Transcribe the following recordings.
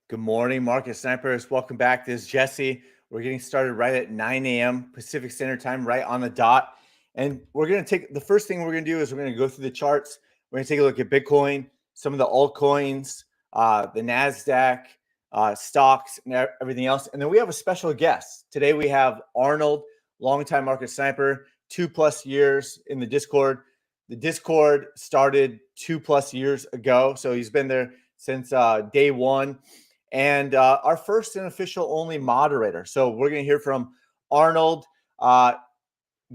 Good morning, market snipers. Welcome back. This is Jesse. We're getting started right at 9 a.m. Pacific Standard Time, right on the dot. And we're going to take the first thing we're going to do is we're going to go through the charts. We're going to take a look at Bitcoin, some of the altcoins, the NASDAQ, stocks, and everything else. And then we have a special guest. Today we have Arnold, longtime market sniper, 2+ years in the Discord. The Discord started 2+ years ago. So he's been there since day one. And our first and official only moderator. So we're going to hear from Arnold.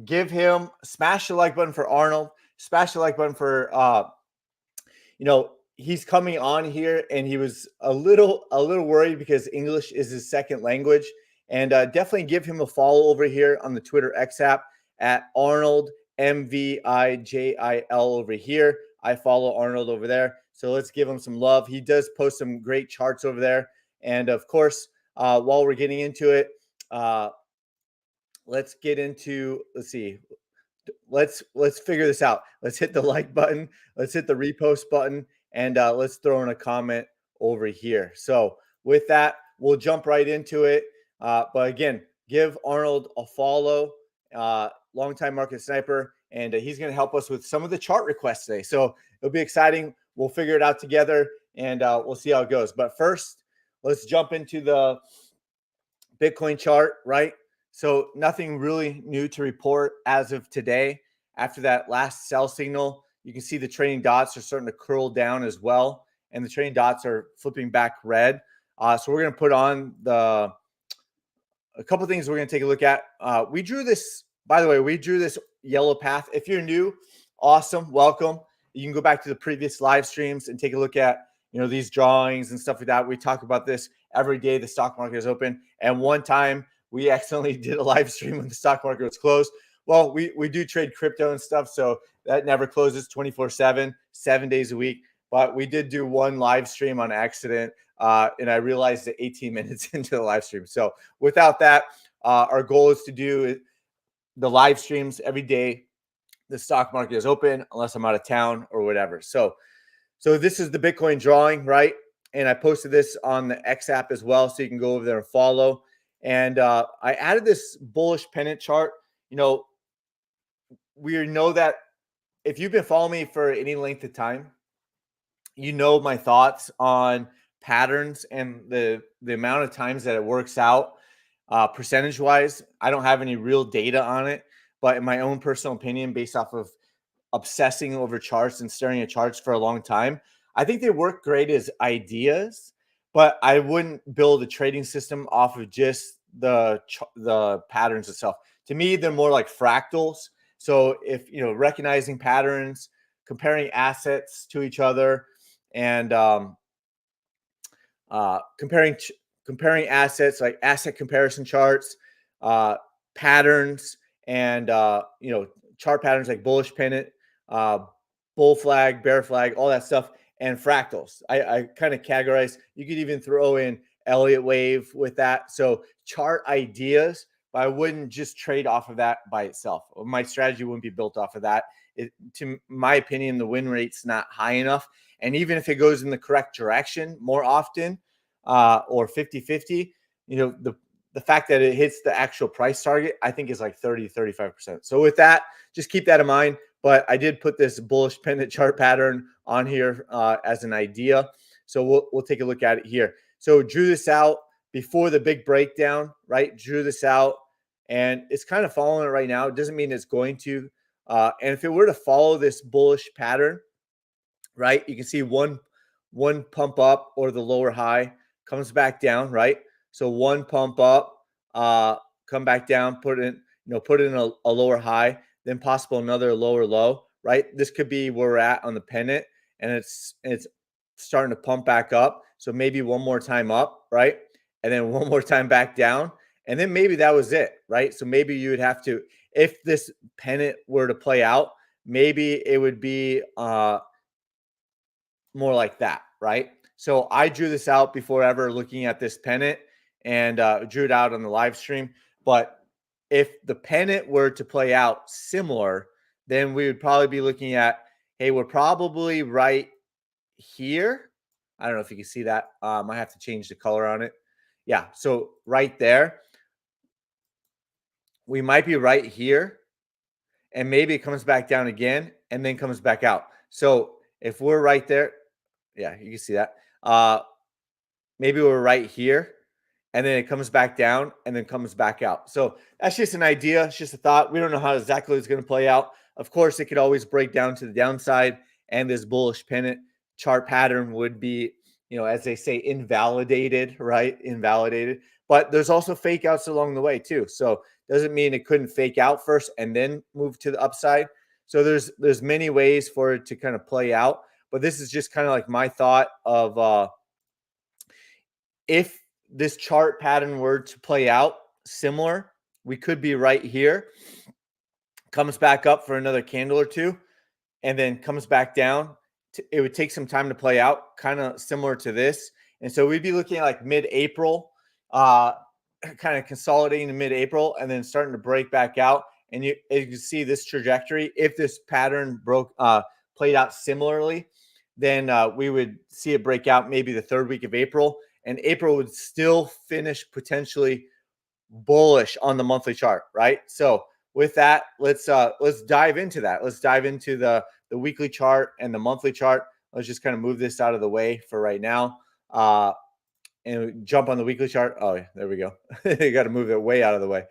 Give him, smash the like button for Arnold. Smash the like button for, he's coming on here and he was a little worried because English is his second language. And definitely give him a follow over here on the Twitter X app at Arnold MVIJIL over here. I follow Arnold over there. So let's give him some love. He does post some great charts over there. And of course, while we're getting into it, let's get into, let's see. Let's figure this out. Let's hit the like button. Let's hit the repost button. And let's throw in a comment over here. So with that, we'll jump right into it. But again, give Arnold a follow. Longtime market sniper. And he's going to help us with some of the chart requests today. So it'll be exciting. We'll figure it out together and we'll see how it goes. But first, let's jump into the Bitcoin chart, right? So nothing really new to report as of today. After that last sell signal, you can see the trading dots are starting to curl down as well. And the trading dots are flipping back red. So we're going to put on a couple of things we're going to take a look at. We drew this, by the way, we drew this yellow path. If you're new, awesome, welcome. You can go back to the previous live streams and take a look at, these drawings and stuff like that. We talk about this every day the stock market is open. And one time we accidentally did a live stream when the stock market was closed. Well, we do trade crypto and stuff, so that never closes 24/7, 7 days a week. But we did do one live stream on accident, and I realized it 18 minutes into the live stream. So without that, our goal is to do the live streams every day the stock market is open, unless I'm out of town or whatever. So this is the Bitcoin drawing, right? And I posted this on the X app as well, so you can go over there and follow. And I added this bullish pennant chart. We know that if you've been following me for any length of time, you know my thoughts on patterns and the amount of times that it works out percentage-wise. I don't have any real data on it, but in my own personal opinion, based off of obsessing over charts and staring at charts for a long time, I think they work great as ideas, but I wouldn't build a trading system off of just the patterns itself. To me, they're more like fractals. So if recognizing patterns, comparing assets to each other, and comparing assets, like asset comparison charts, patterns, and chart patterns like bullish pennant, bull flag, bear flag, all that stuff, and fractals. I kind of categorize. You could even throw in Elliott wave with that. So chart ideas, but I wouldn't just trade off of that by itself. My strategy wouldn't be built off of that. To my opinion, the win rate's not high enough. And even if it goes in the correct direction more often, or 50-50, the fact that it hits the actual price target, I think is like 30-35%. So with that, just keep that in mind. But I did put this bullish pennant chart pattern on here as an idea. So we'll take a look at it here. So drew this out before the big breakdown, right? Drew this out, and it's kind of following it right now. It doesn't mean it's going to. And if it were to follow this bullish pattern, right, you can see one pump up or the lower high comes back down, right? So one pump up, come back down, put in a lower high, then possible another lower low, right? This could be where we're at on the pennant, and it's starting to pump back up. So maybe one more time up, right? And then one more time back down. And then maybe that was it, right? So maybe you would have to, if this pennant were to play out, maybe it would be more like that, right? So I drew this out before ever looking at this pennant, and drew it out on the live stream. But if the pennant were to play out similar, then we would probably be looking at, hey, we're probably right here, I don't know if you can see that. I have to change the color on it. Yeah, so right there, we might be right here, and maybe it comes back down again and then comes back out. So if we're right there, yeah, you can see that. Maybe we're right here, and then it comes back down and then comes back out. So that's just an idea. It's just a thought. We don't know how exactly it's going to play out. Of course, it could always break down to the downside, and this bullish pennant chart pattern would be, as they say, invalidated, right? Invalidated. But there's also fake outs along the way too. So doesn't mean it couldn't fake out first and then move to the upside. So there's many ways for it to kind of play out. But this is just kind of like my thought of if this chart pattern were to play out similar, we could be right here, comes back up for another candle or two, and then comes back down. It would take some time to play out, kind of similar to this. And so we'd be looking at like mid-April, kind of consolidating in mid-April and then starting to break back out. And you can see this trajectory. If this pattern played out similarly, then we would see it break out maybe the third week of April. And April would still finish potentially bullish on the monthly chart, right? So with that, let's dive into that. Let's dive into the weekly chart and the monthly chart. Let's just kind of move this out of the way for right now, and jump on the weekly chart. Oh, yeah, there we go. You got to move it way out of the way.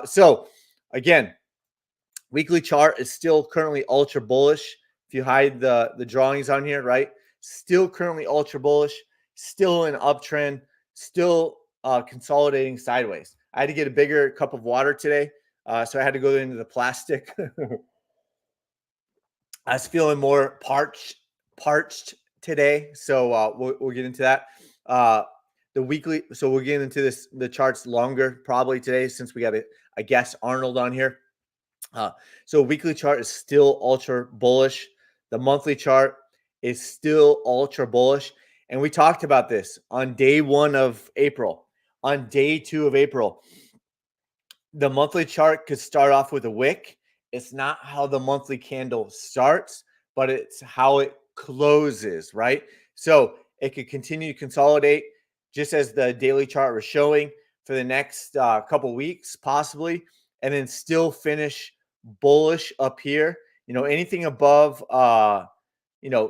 So again, weekly chart is still currently ultra bullish. If you hide the drawings on here, right? Still currently ultra bullish. Still an uptrend, still consolidating sideways. I had to get a bigger cup of water today, so I had to go into the plastic. I was feeling more parched today, so we'll get into that. The weekly, so we'll get into the charts longer probably today since we got a guest Arnold on here. So weekly chart is still ultra bullish. The monthly chart is still ultra bullish. And we talked about this on day 1 of April. On day 2 of April, the monthly chart could start off with a wick. It's not how the monthly candle starts, but it's how it closes, right? So it could continue to consolidate just as the daily chart was showing for the next couple weeks, possibly, and then still finish bullish up here. Anything above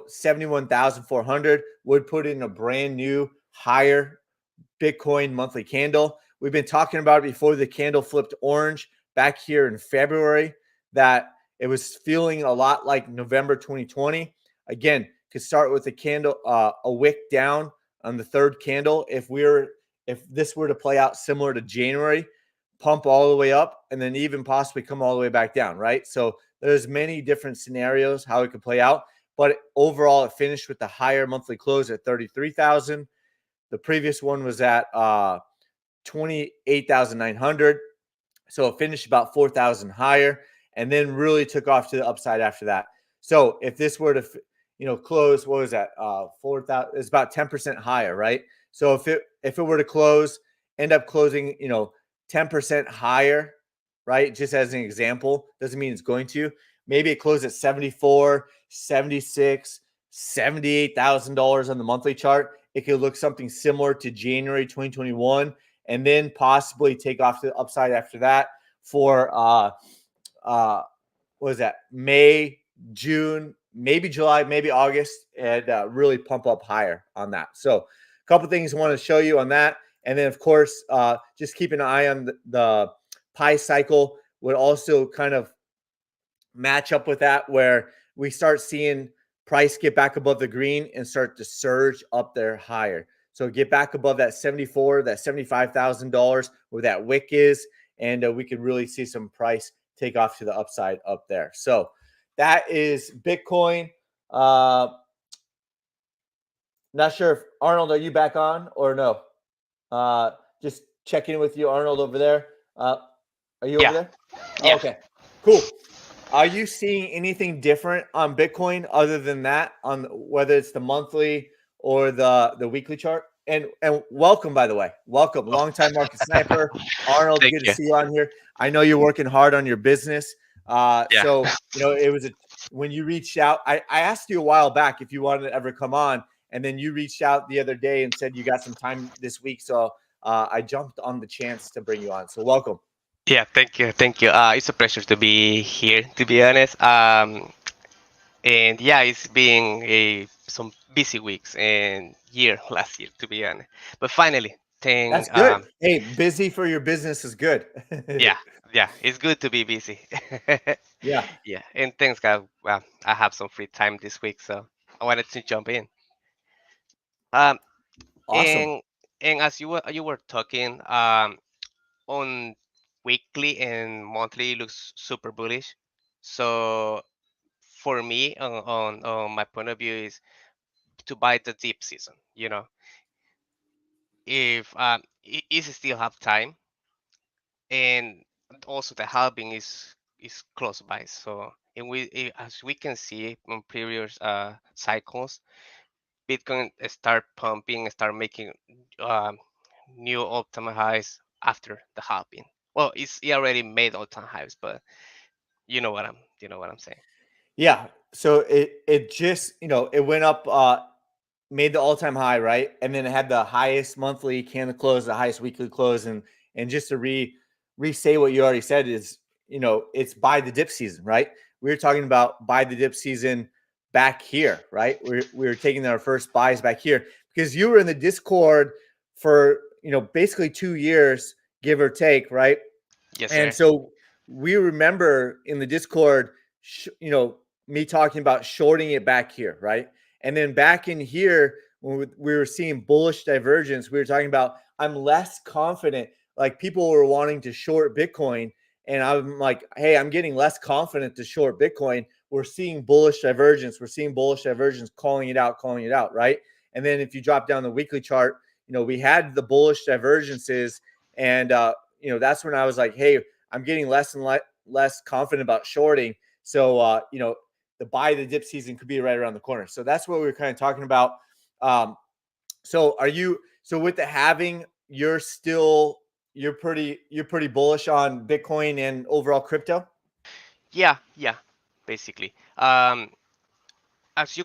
71,400 would put in a brand new higher Bitcoin monthly candle. We've been talking about it before the candle flipped orange back here in February, that it was feeling a lot like November 2020. Again, could start with a candle, a wick down on the third candle. If this were to play out similar to January, pump all the way up and then even possibly come all the way back down, right? So there's many different scenarios how it could play out. But overall, it finished with the higher monthly close at 33,000. The previous one was at 28,900. So it finished about 4,000 higher and then really took off to the upside after that. So if this were to, close, what was that? 4,000, it's about 10% higher, right? So if it were to end up closing, 10% higher, right? Just as an example, doesn't mean it's going to. Maybe it closed at 74, 76, $78,000 on the monthly chart. It could look something similar to January 2021, and then possibly take off to the upside after that for what was that? May, June, maybe July, maybe August, and really pump up higher on that. So a couple things I want to show you on that. And then, of course, just keep an eye on the pi cycle would also kind of match up with that, where we start seeing price get back above the green and start to surge up there higher. So get back above that 74, that $75,000 where that wick is, and we can really see some price take off to the upside up there. So that is Bitcoin. Not sure if Arnold, are you back on or no? Just checking with you, Arnold, over there. Are you over there? Yeah. Okay, cool. Are you seeing anything different on Bitcoin other than that, on whether it's the monthly or the weekly chart? And welcome, by the way. Welcome. Longtime market sniper. Arnold, good to see you on here. I know you're working hard on your business. So, it was when you reached out, I asked you a while back if you wanted to ever come on, And then you reached out the other day and said you got some time this week. So I jumped on the chance to bring you on. So welcome. Yeah, thank you, thank you. It's a pleasure to be here, to be honest. And yeah, it's been a some busy weeks and year last year, to be honest. But finally, That's thank good. Hey, busy for your business is good. yeah, yeah, it's good to be busy. Yeah, Yeah, and thanks God, well, I have some free time this week, so I wanted to jump in. Um, awesome. and as you were talking, on weekly and monthly it looks super bullish. So for me, on my point of view, is to buy the deep season. If it is still have time, and also the halving is close by. So and as we can see on previous cycles, Bitcoin start pumping, start making um, new all-time highs after the halving. Well, it already made all-time highs, but you know what I'm saying. Yeah. So it just, it went up, made the all-time high, right? And then it had the highest monthly candle close, the highest weekly close. And just to re-say what you already said is, it's buy the dip season, right? We were talking about buy the dip season back here, right? We were taking our first buys back here because you were in the Discord for, basically 2 years, give or take, right? Yes, And sir. so we remember in the Discord, me talking about shorting it back here, right? And then back in here, when we were seeing bullish divergence, we were talking about I'm less confident. Like people were wanting to short Bitcoin, and I'm like, hey, I'm getting less confident to short Bitcoin. We're seeing bullish divergence. We're seeing bullish divergence, calling it out, right? And then if you drop down the weekly chart, we had the bullish divergences, and that's when I was like, hey, I'm getting less and less confident about shorting. So, the buy the dip season could be right around the corner. So that's what we were kind of talking about. Um, so with the halving, you're pretty bullish on Bitcoin and overall crypto. Yeah, yeah, basically. As you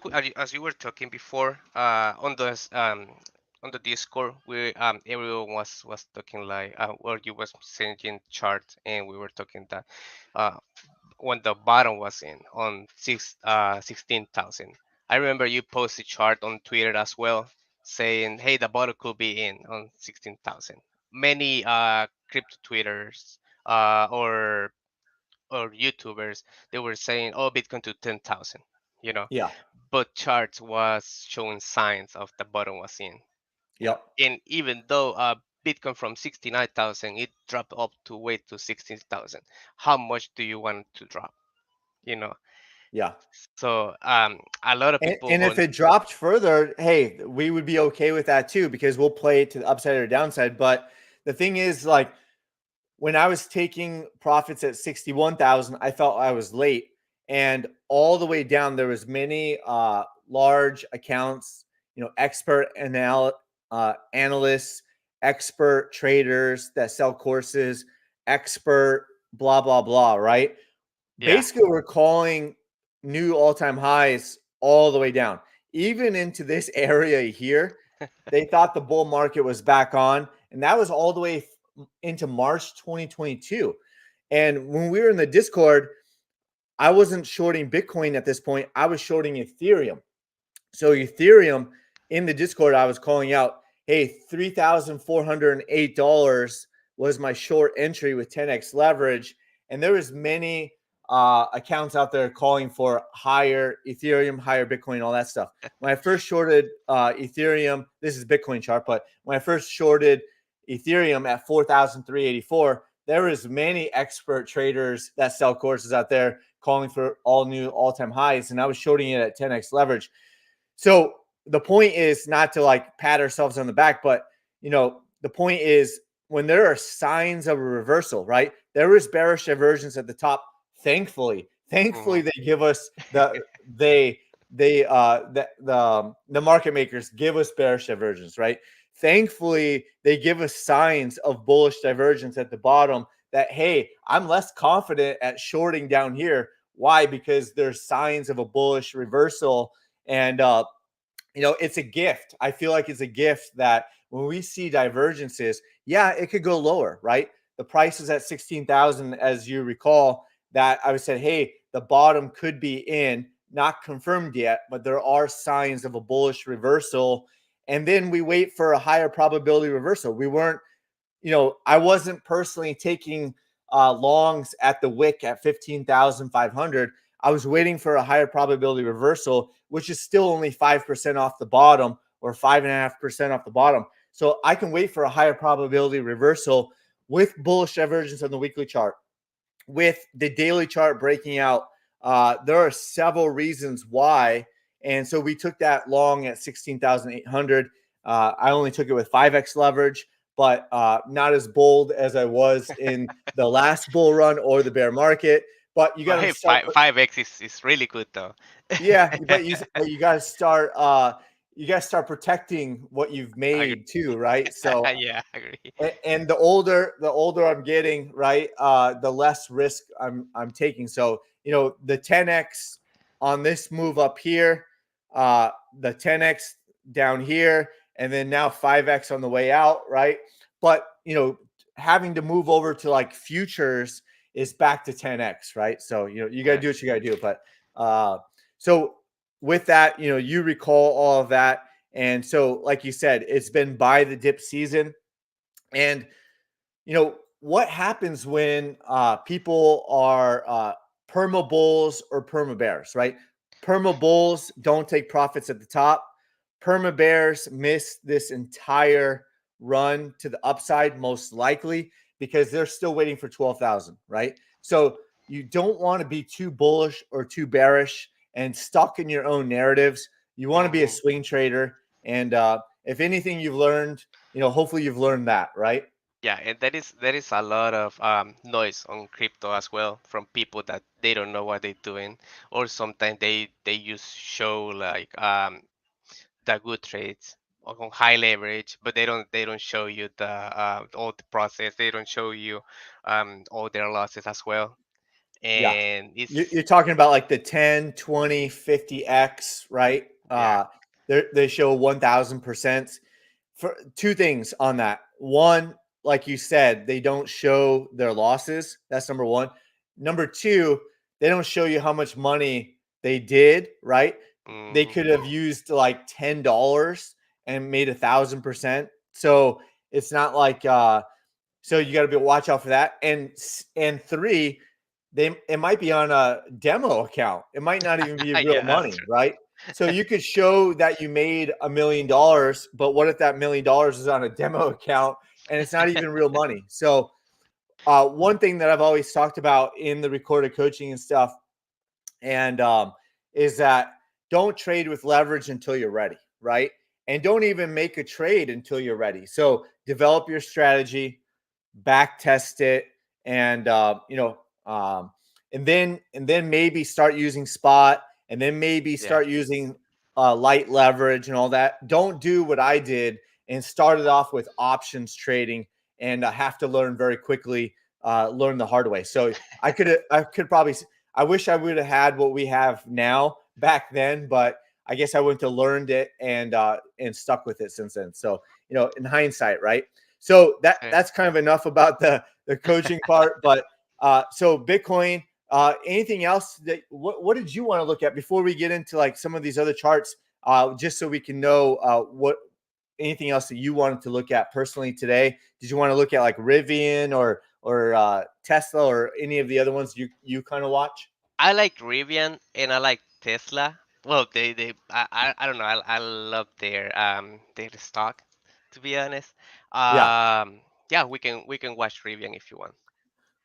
were talking before, on the Discord, we everyone was talking like, or you was sending chart, and we were talking that uh when the bottom was in on 16,000. I remember you posted chart on Twitter as well, saying, hey, the bottom could be in on 16,000. Many crypto Twitters or YouTubers, they were saying, oh, Bitcoin to 10,000, you know, Yeah. but charts was showing signs of the bottom was in. Yep. And even though Bitcoin from 69,000, it dropped up to way to 16,000. How much do you want to drop? You know, Yeah. so a lot of people And if on. it dropped further, hey, we would be okay with that too because we'll play it to the upside or downside. But the thing is, like, when I was taking profits at 61,000, I felt I was late. And all the way down, there was many large accounts, expert analysts, expert traders that sell courses, expert blah, blah, blah, right? Yeah. Basically, we're calling new all-time highs all the way down. Even into this area here, they thought the bull market was back on, and that was all the way into March 2022. And when we were in the Discord, I wasn't shorting Bitcoin at this point. I was shorting Ethereum. So Ethereum in the Discord, I was calling out, hey, $3,408 was my short entry with 10x leverage. And there was many accounts out there calling for higher Ethereum, higher Bitcoin, all that stuff. When I first shorted Ethereum, this is Bitcoin chart, but when I first shorted Ethereum at 4,384, there was many expert traders that sell courses out there calling for all new all-time highs, and I was shorting it at 10x leverage. So the point is not to like pat ourselves on the back, but the point is when there are signs of a reversal, right? There is bearish divergence at the top. Thankfully, Mhm. they give us the market makers give us bearish divergence, right? Thankfully, they give us signs of bullish divergence at the bottom that, hey, I'm less confident at shorting down here. Why? Because there's signs of a bullish reversal, and it's a gift. I feel like it's a gift that when we see divergences, yeah, it could go lower, right? The price is at 16,000, as you recall, that I said, hey, the bottom could be in, not confirmed yet, but there are signs of a bullish reversal. And then we wait for a higher probability reversal. We weren't, I wasn't personally taking longs at the wick at 15,500. I was waiting for a higher probability reversal, which is still only 5% off the bottom or 5.5% off the bottom. So I can wait for a higher probability reversal with bullish divergence on the weekly chart, with the daily chart breaking out. There are several reasons why. And so we took that long at 16,800. I only took it with 5x leverage, but not as bold as I was in the last bull run or the bear market. But you got But to hey, start. five X is really good though. Yeah, but you got to start. You got to start protecting what you've I made too, right? So yeah, I agree. and the older I'm getting, right, the less risk I'm taking. So the 10x on this move up here, the 10x down here, and then now 5x on the way out, right? But having to move over to like futures is back to 10x, right? So you got to Yeah, do what you got to do. But so with that, you recall all of that, and so like you said, it's been buy the dip season. And what happens when people are perma bulls or perma bears, right? Perma bulls don't take profits at the top. Perma bears miss this entire run to the upside, most likely, because they're still waiting for 12,000, right? So you don't want to be too bullish or too bearish and stuck in your own narratives. You want to be a hmm swing trader. And if anything you've learned, hopefully you've learned that, right? yeah, and that is a lot of noise on crypto as well from people that they don't know what they're doing, or sometimes they just show like the good trades on high leverage, but they don't show you the all the process. They don't show you all their losses as well, Yeah. and You're it's talking about like the 10, 20, 50x, right? yeah. They show 1000%. For two things on that. One, like you said, they don't show their losses. That's number one. Number two, they don't show you how much money they did, right? They hmm could have used like $10 and made 1,000%. So it's not like so you got to be watch out for that. And three, it might be on a demo account. It might not even be real yeah, that's money, true. right? So you could show that you made $1 million, but what if that $1 million is on a demo account and it's not even real money? So one thing that I've always talked about in the recorded coaching and stuff, and is that don't trade with leverage until you're ready, right? And don't even make a trade until you're ready. So develop your strategy, back test it, and and then maybe start using spot, and then maybe Yeah. start using light leverage and all that. Don't do what I did and started off with options trading and have to learn very quickly, learn the hard way. So I could probably, I wish I would have had what we have now back then, but I guess I wouldn't have learned it and stuck with it since then. So in hindsight, right? So Yeah. that's kind of enough about the coaching part. But so Bitcoin. Anything else that what did you want to look at before we get into like some of these other charts? Just so we can know what anything else that you wanted to look at personally today. Did you want to look at like Rivian or Tesla or any of the other ones you kind of watch? I like Rivian and I like Tesla. Well, I don't know. I love their stock, to be honest. Yeah. Yeah, we can watch Rivian if you want.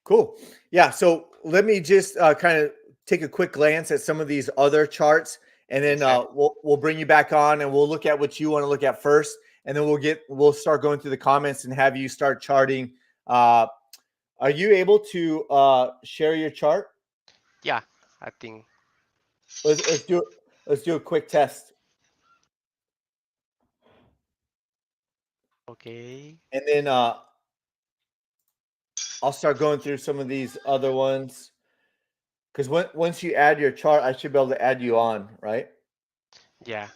Cool. Yeah. So let me just kind of take a quick glance at some of these other charts, and then Yes, sir. we'll bring you back on, and we'll look at what you want to look at first, and then we'll start going through the comments and have you start charting. Uh, are you able to share your chart? Yeah, I think. Let's do it. Let's do a quick test, Okay. and then I'll start going through some of these other ones because once you add your chart, I should be able to add you on, right? Yeah.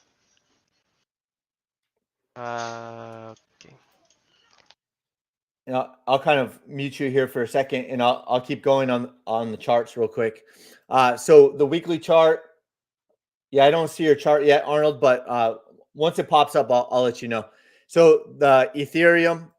Okay. And I'll kind of mute you here for a second, and I'll keep going on the charts real quick. So the weekly chart, yeah, I don't see your chart yet, Arnold, but once it pops up, I'll let you know. So the Ethereum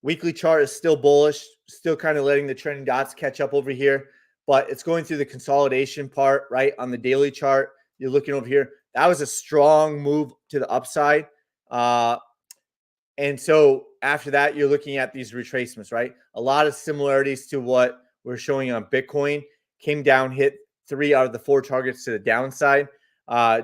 weekly chart is still bullish, still kind of letting the trending dots catch up over here, but it's going through the consolidation part, right? On the daily chart, you're looking over here. That was a strong move to the upside. Uh, and so after that, you're looking at these retracements, right? A lot of similarities to what we're showing on Bitcoin. Came down, hit 3 out of the 4 targets to the downside. Uh,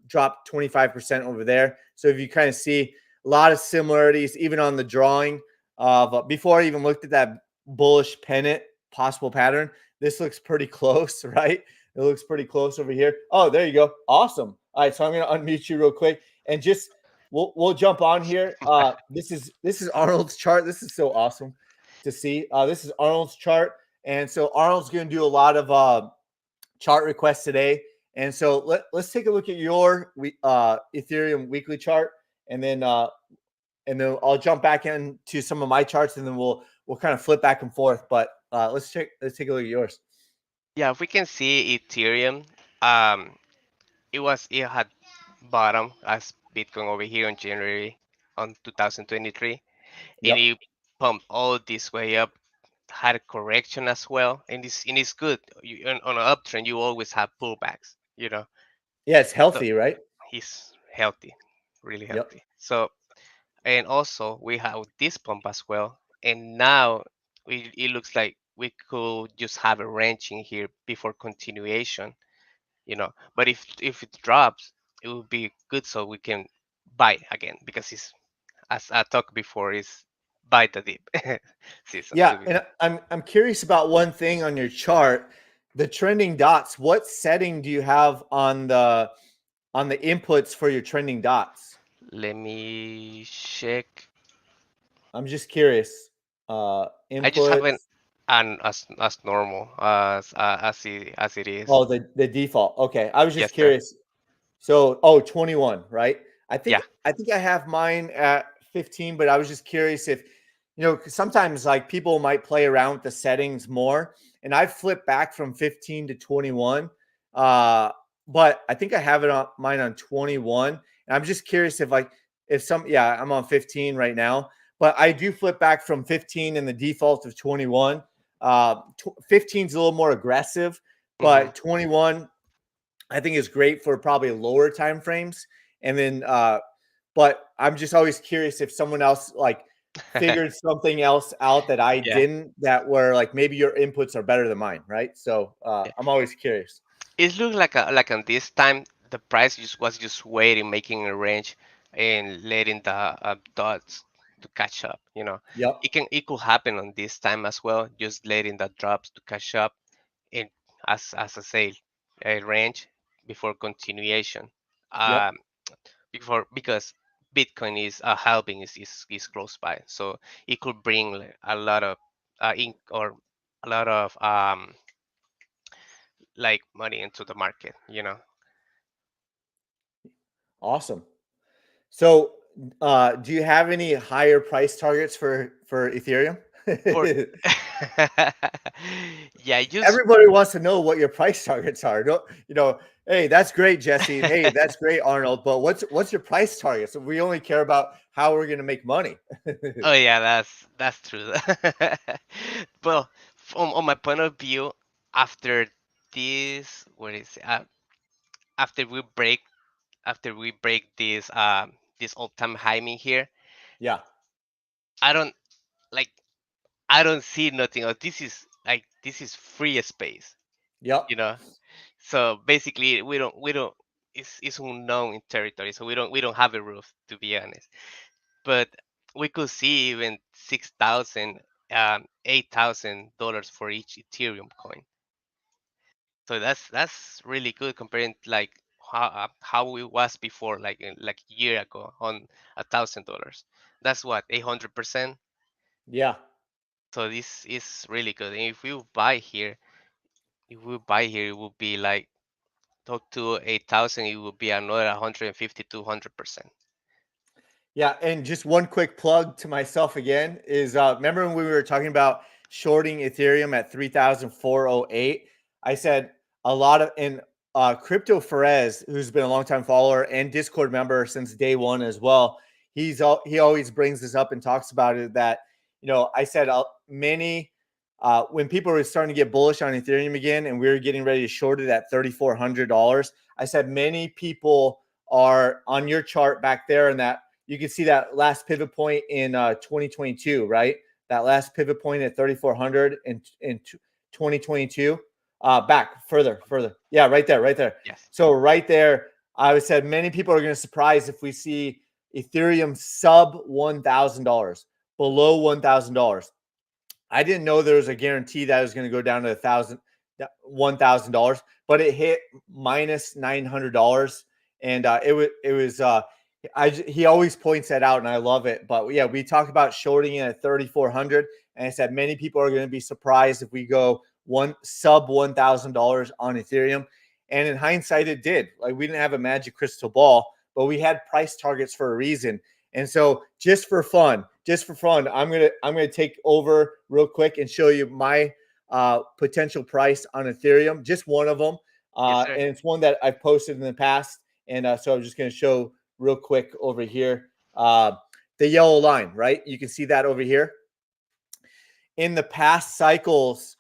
dropped 25% over there. So if you kind of see a lot of similarities, even on the drawing of before I even looked at that bullish pennant possible pattern, this looks pretty close, right? It looks pretty close over here. Oh, there you go. Awesome. All right, so I'm going to unmute you real quick and just we'll jump on here. This is Arnold's chart. This is so awesome to see. This is Arnold's chart, and so Arnold's going to do a lot of chart requests today. And so let's take a look at your Ethereum weekly chart, and then I'll jump back into some of my charts, and then we'll kind of flip back and forth. But let's take a look at yours. Yeah, if we can see Ethereum, um, it had bottom as Bitcoin over here in January on 2023, and Yep. it pumped all this way up, had a correction as well, and it's good. On an uptrend, you always have pullbacks, you know. Yeah, it's So healthy, right? he's healthy, really Yep. healthy. So and also we have this pump as well, and now it looks like we could just have a range in here before continuation, but if it drops, it would be good so we can buy again, because it's, as I talked before, is buy the dip season Yeah, to be. and I'm curious about one thing on your chart, the trending dots. What setting do you have on the inputs for your trending dots? Let me check. I'm just curious. I just have Inputs. an as normal as it is. Oh, the default. Okay. I was just Yes, sir. curious. So, oh, 21, right? Yeah. I think I have mine at 15, but I was just curious if, 'cause sometimes like people might play around with the settings more, and I flipped back from 15 to 21. Uh, but I think I have it on mine on 21. And I'm just curious if like if some yeah, I'm on 15 right now, but I do flip back from 15 in the default of 21. 15 is a little more aggressive, Hmm. but 21 I think is great for probably lower time frames. And then, but I'm just always curious if someone else like figured something else out that I Yeah. didn't, that were like maybe your inputs are better than mine, right? So I'm always curious. It looked like on this time the price just waiting, making a range, and letting the dots to catch up. Yep, It could happen on this time as well, just letting the drops to catch up, and as I say, a range before continuation. yep, Um, because Bitcoin is halving is close by, so it could bring like, a lot of ink or a lot of like money into the market. awesome. So, do you have any higher price targets for Ethereum? For yeah, just Everybody wants to know what your price targets are. Don't Hey, that's great, Jesse. Hey, that's great, Arnold. But what's your price target? So we only care about how we're going to make money. oh yeah, that's true. Well, from on my point of view, after this, what is it? After we break this all-time high in here, Yeah. I don't like I don't see nothing. Or this is free space, Yep. you know. So basically, we don't. It's unknown territory, so we don't have a roof, to be honest. But we could see even 6,000, $8,000 for each Ethereum coin. So that's really good comparing like how it was before, like a year ago on $1,000. That's what 800%. Yeah. So this is really good. And if we buy here, it would be like talk to 8,000. It would be another 150, 200%. Yeah, and just one quick plug to myself again is remember when we were talking about shorting Ethereum at 3,408? I said a lot of in Crypto Ferez, who's been a longtime follower and Discord member since day one as well. He always brings this up and talks about it that I said many when people were starting to get bullish on Ethereum again and we were getting ready to short it at $3,400, I said many people are on your chart back there and that you can see that last pivot point in 2022, right? That last pivot point at 3,400 in 2022. Back further. Yeah, right there, right there. Yes. So right there, I would said many people are going to surprise if we see Ethereum sub $1,000, below $1,000. I didn't know there was a guarantee that it was going to go down to $1,000, but it hit minus $900, and it was he always points that out, and I love it. But yeah, we talked about shorting it at 3,400, and I said many people are going to be surprised if we go sub $1,000 on Ethereum. And in hindsight, it did. Like we didn't have a magic crystal ball, but we had price targets for a reason. And so just for fun, I'm gonna take over real quick and show you my potential price on Ethereum, just one of them, Yes, sir. and it's one that I've posted in the past. And so I'm just gonna show real quick over here the yellow line, right? You can see that over here. In the past cycles,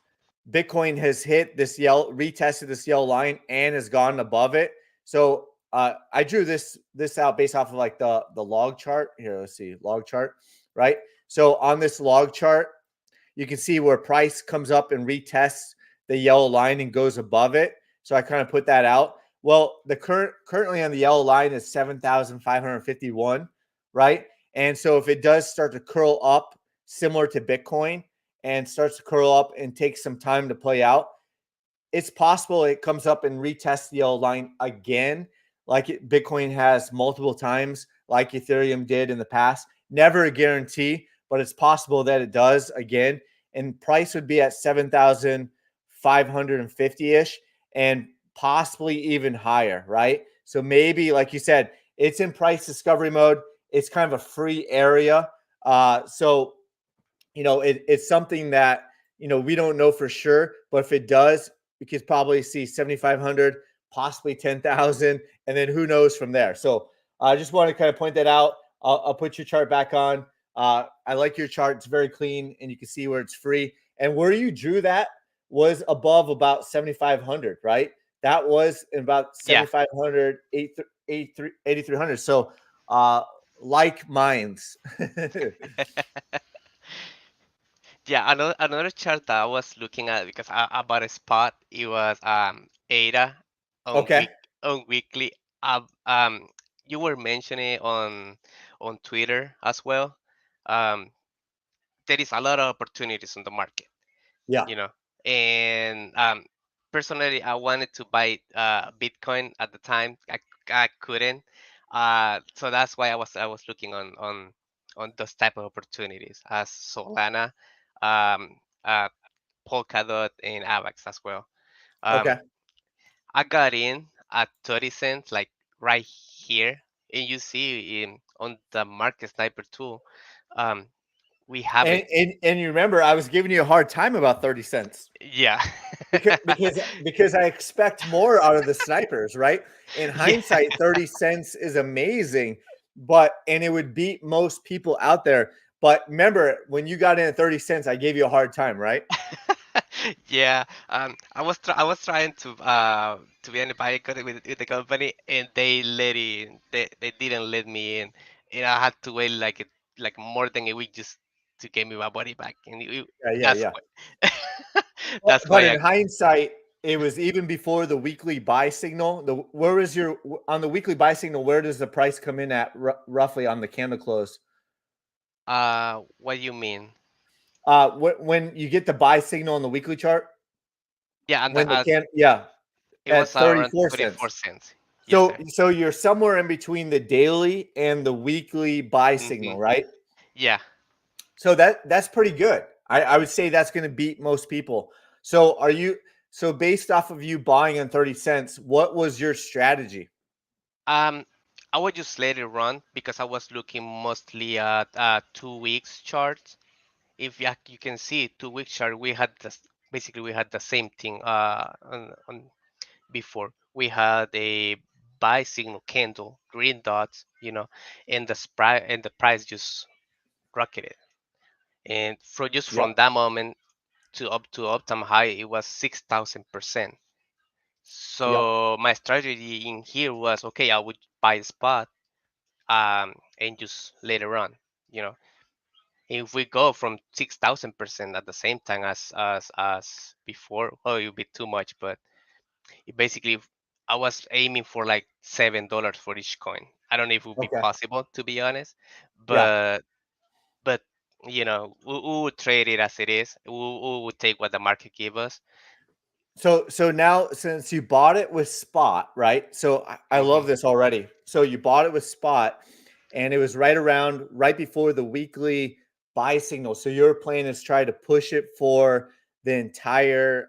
Bitcoin has hit this retested this yellow line and has gone above it. So I drew this out based off of like the log chart. Here, let's see, log chart, right? So on this log chart, you can see where price comes up and retests the yellow line and goes above it. So I kind of put that out. Well, the currently on the yellow line is 7,551, right? And so if it does start to curl up similar to Bitcoin and starts to curl up and takes some time to play out, it's possible it comes up and retests the yellow line again, like Bitcoin has multiple times, like Ethereum did in the past. Never a guarantee, but it's possible that it does again. And price would be at 7,550 ish and possibly even higher, right? So maybe, like you said, it's in price discovery mode. It's kind of a free area. So it's something that we don't know for sure, but if it does, we could probably see 7,500, possibly 10,000, and then who knows from there. So I just want to kind of point that out. I'll put your chart back on. I like your chart; it's very clean, and you can see where it's free. And where you drew that was above about 7,500, right? That was about Yeah. 7,500, 8,300. So like minds. Yeah, another chart that I was looking at because I bought a spot. It was ADA on Okay. weekly. You were mentioning on Twitter as well. Um, there is a lot of opportunities on the market, Yeah. you know, and personally, I wanted to buy Bitcoin at the time. I couldn't, so that's why I was looking on those type of opportunities as Solana, um, uh, Polkadot, and Avax as well. Um, Okay. I got in at 30 cents, like right here, and you see on the Market Sniper tool, um, we have it. And you remember I was giving you a hard time about 30 cents Yeah. because I expect more out of the snipers, right? In Yeah. hindsight, 30 cents is amazing, and it would beat most people out there. But remember, when you got in at 30 cents, I gave you a hard time, right? Yeah, I was trying to be on the bike with the company, and they didn't let me in, and I had to wait like more than a week just to get me my body back, and Yeah, yeah, that's yeah. why But, that's but why in I hindsight, it was even before the weekly buy signal. Where is your on the weekly buy signal? Where does the price come in at roughly on the candle close? what do you mean? When you get the buy signal on the weekly chart, Yeah, and when the yeah, it was at around 34 34 cents. cents. Yes, So sir. so you're somewhere in between the daily and the weekly buy Hmm. signal, right? Yeah. So that's pretty good. I would say that's going to beat most people. So based off of you buying on 30 cents, what was your strategy? Um, I would just let it run because I was looking mostly at 2 weeks charts. If you can see 2 week chart, we had this basically we had the same thing on before. We had a buy signal candle, green dots, and the price just rocketed. And from Yep. that moment to up to all-time high, it was 6,000%. Yep. So my strategy in here was okay. I would buy a spot and just later on, you know, if we go from 6,000% at the same time as before, oh, it would be too much. But it basically, I was aiming for like $7 for each coin. I don't know if it would be Okay. possible, to be honest, Yeah. but we would trade it as it is. We would take what the market gave us. So now since you bought it with spot, right? So I love Hmm. this already. So you bought it with spot and it was right before the weekly buy signal. So your plan is try to push it for the entire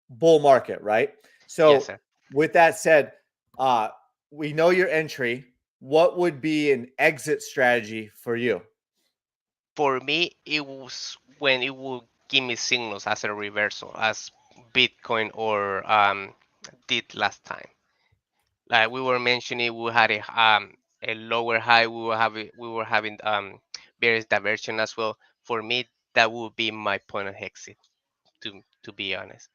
bull market, right? Yes, So sir. with that said, uh we know your entry. What would be an exit strategy for you? For me, it was when it would give me signals as a reversal, as Bitcoin or did last time. Like we were mentioning, we had a lower high. We were having various diversion as well. For me, that would be my point of exit. To be honest,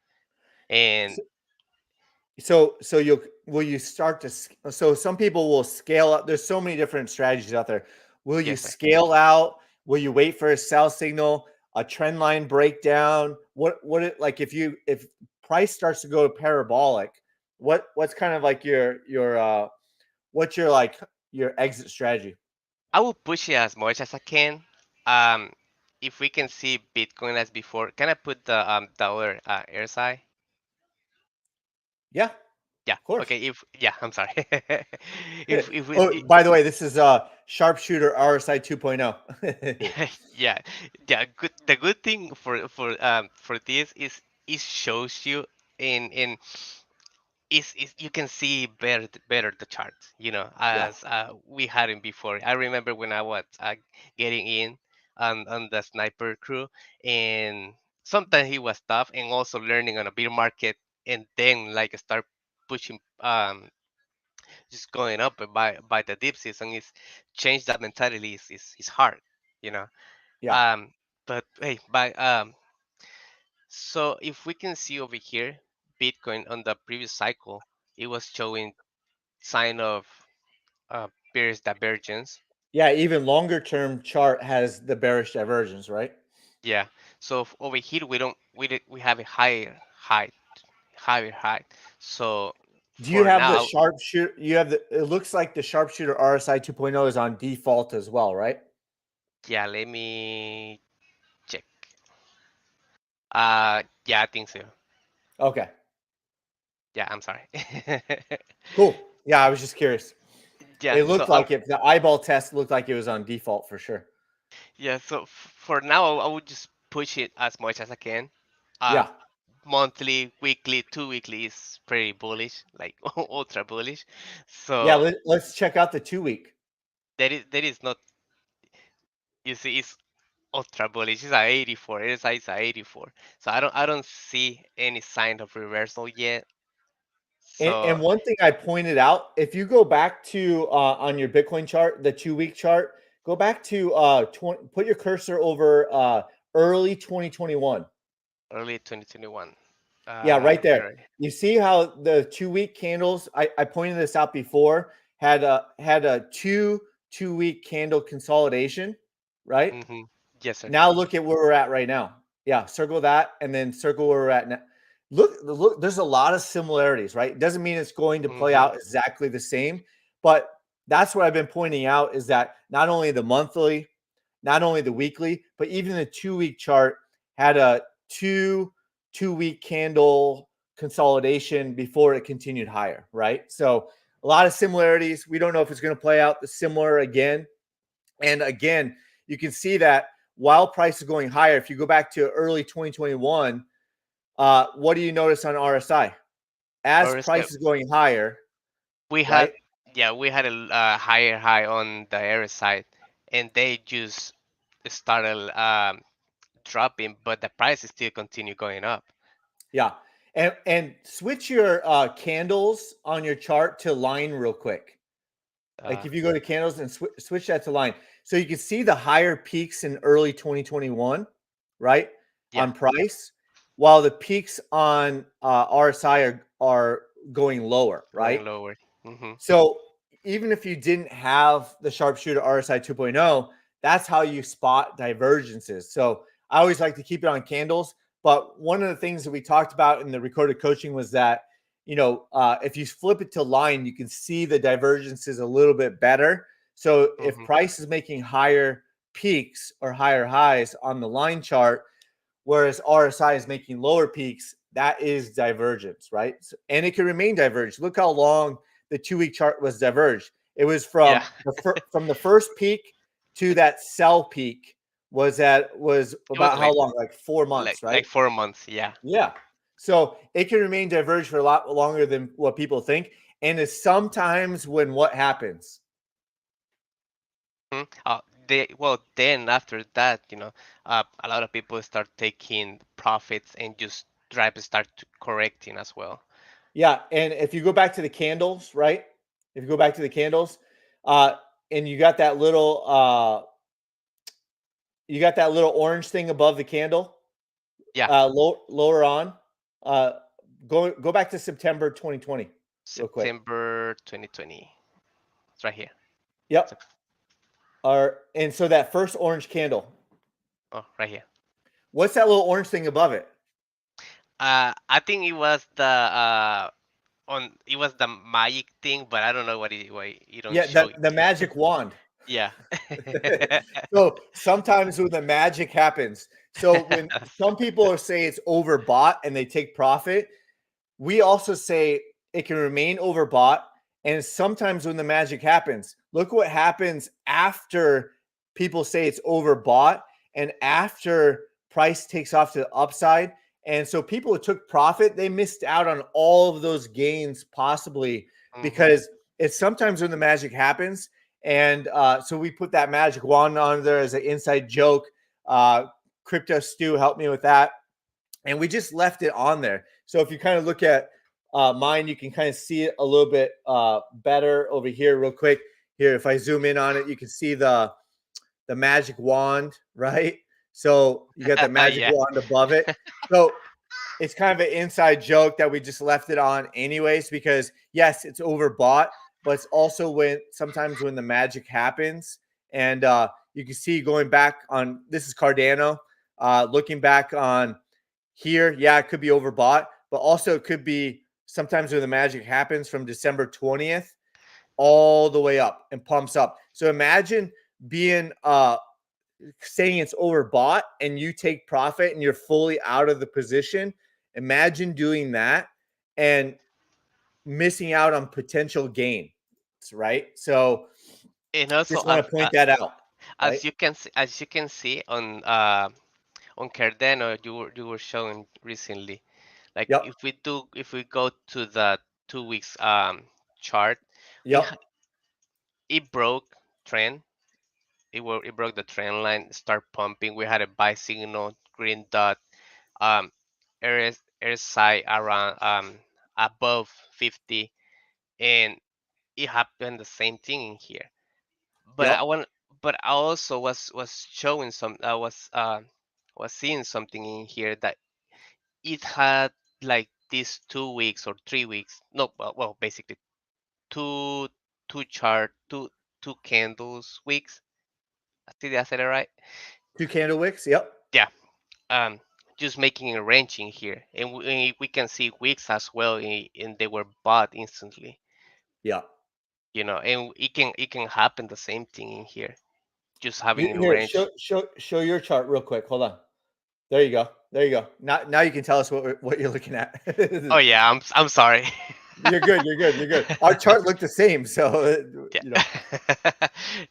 and So you'll will you start to so some people will scale up. There's so many different strategies out there. Will you yes, sir. scale out? Will you wait for a sell signal, a trend line breakdown? What it like if price starts to go parabolic, what's kind of like your what's your like your exit strategy? I will push it as much as I can. Um, if we can see Bitcoin as before, can I put the other RSI? Yeah, Yeah. of course. Okay. Yeah. I'm sorry. if we Oh, by the way, this is sharpshooter RSI 2.0. yeah, yeah. Good. The good thing for this is it shows you in is you can see better the chart. Yeah. As we had it before. I remember when I was getting in on the sniper crew, and sometimes he was tough, and also learning on a bear market, and then like start pushing just going up by the deep season is change that mentality is hard, you know. Yeah. Um, but hey, so if we can see over here, Bitcoin on the previous cycle, it was showing sign of bearish divergence. Yeah, even longer term chart has the bearish divergence, right? Yeah. So over here we have a higher height. So Do you for have the now, sharpshooter? You have the. It looks like the sharpshooter RSI 2.0 is on default as well, right? yeah. Let me check. Yeah, I think so. Okay, Yeah, I'm sorry. cool. Yeah, I was just curious. Yeah. It So looked like if the eyeball test looked like it was on default for sure. yeah. So for now, I would just push it as much as I can. Uh, Yeah, Monthly, weekly, 2 weekly is pretty bullish, like ultra bullish. yeah. So Let's check out the 2 week. that is not, you see, it's ultra bullish. It's at 84. It is at 84. So I don't see any sign of reversal yet. So And one thing I pointed out, if you go back to on your Bitcoin chart, the 2 week chart, go back to 20, put your cursor over early 2021. early 2021. Yeah, right there. Here. You see how the 2 week candles, I pointed this out before, had a two week candle consolidation, right? Mm-hmm. Yes, sir. Now look at where we're at right now. Yeah, circle that and then circle where we're at now. Look, there's a lot of similarities, right? It doesn't mean it's going to play Mm-hmm. out exactly the same, but that's what I've been pointing out is that not only the monthly, not only the weekly, but even the 2 week chart had a two week candle consolidation before it continued higher, right? So a lot of similarities. We don't know if it's going to play out the similar again. And again, you can see that while price is going higher, if you go back to early 2021, what do you notice on RSI? As Or is that price is going higher, we had right? Yeah, we had a higher high on the air side, and they just started dropping, but the prices still continue going up. Yeah. And switch your candles on your chart to line real quick. Like Uh, if you go to candles and switch that to line, so you can see the higher peaks in early 2021, right, yeah, on price, while the peaks on RSI are going lower, right? going lower. Hmm. So even if you didn't have the sharpshooter RSI 2.0, that's how you spot divergences. So I always like to keep it on candles. But one of the things that we talked about in the recorded coaching was that, if you flip it to line, you can see the divergences a little bit better. So if Hmm. price is making higher peaks or higher highs on the line chart, whereas RSI is making lower peaks, that is divergence, right? And it can remain diverged. Look how long the 2 week chart was diverged. It was Yeah, from the first peak to that sell peak was it was about how long? Like 4 months, like right? 4 months. Yeah. Yeah. So it can remain diverged for a lot longer than what people think. And is sometimes when what happens. Mhm. Then after that, a lot of people start taking profits and just try to start correcting as well. Yeah, and if you go back to the candles, right? If you go back to the candles, uh, and you got that little orange thing above the candle, Yeah, lower on. Uh, go back to September 2020, real quick. September 2020. It's right here. Yep. Sep- And so that first orange candle, Oh, right here. what's that little orange thing above it? I think it was the magic thing, but I don't know why you don't Yeah, show it the here. magic wand. Yeah. So sometimes when the magic happens, so when some people say it's overbought and they take profit, we also say it can remain overbought. And sometimes when the magic happens, look what happens after people say it's overbought and after price takes off to the upside. And so people who took profit, they missed out on all of those gains possibly Hmm. because it's sometimes when the magic happens. And so we put that magic wand on there as an inside joke. Crypto Stu helped me with that and we just left it on there. So if you kind of look at mine, you can kind of see it a little bit better over here, real quick. Here, if I zoom in on it, you can see the magic wand, right? So you got the magic Yeah. wand above it. So it's kind of an inside joke that we just left it on anyways, because yes, it's overbought, but it's also when sometimes when the magic happens. And you can see going back on this is Cardano, looking back on here, yeah, it could be overbought, but also it could be sometimes when the magic happens from December 20th all the way up and pumps up. So imagine being saying it's overbought and you take profit and you're fully out of the position. Imagine doing that and missing out on potential gain, right? So And also, just want to point that out, right? as you can see on Cardano, you were showing recently. Like Yep. if we go to the 2 weeks chart, it Yep. ha- it broke trend. It broke the trend line, start pumping. We had a buy signal, green dot, um, RSI around above 50, and it happened the same thing in here. But I Yep. want, but I also was showing some. I was seeing something in here that it had like these 2 weeks or 3 weeks. No, basically two two chart two candles weeks. Did I say that right? Two candle wicks. Yep. Yeah. Um, just making a range in here, and we can see wicks as well, and they were bought instantly. Yeah. And it can happen the same thing in here, just having a Here, range. show your chart real quick. Hold on. There you go. There you go. Now you can tell us what you're looking at. Oh yeah, I'm sorry. You're good. You're good. You're good. Our chart looked the same, so Yeah. you know.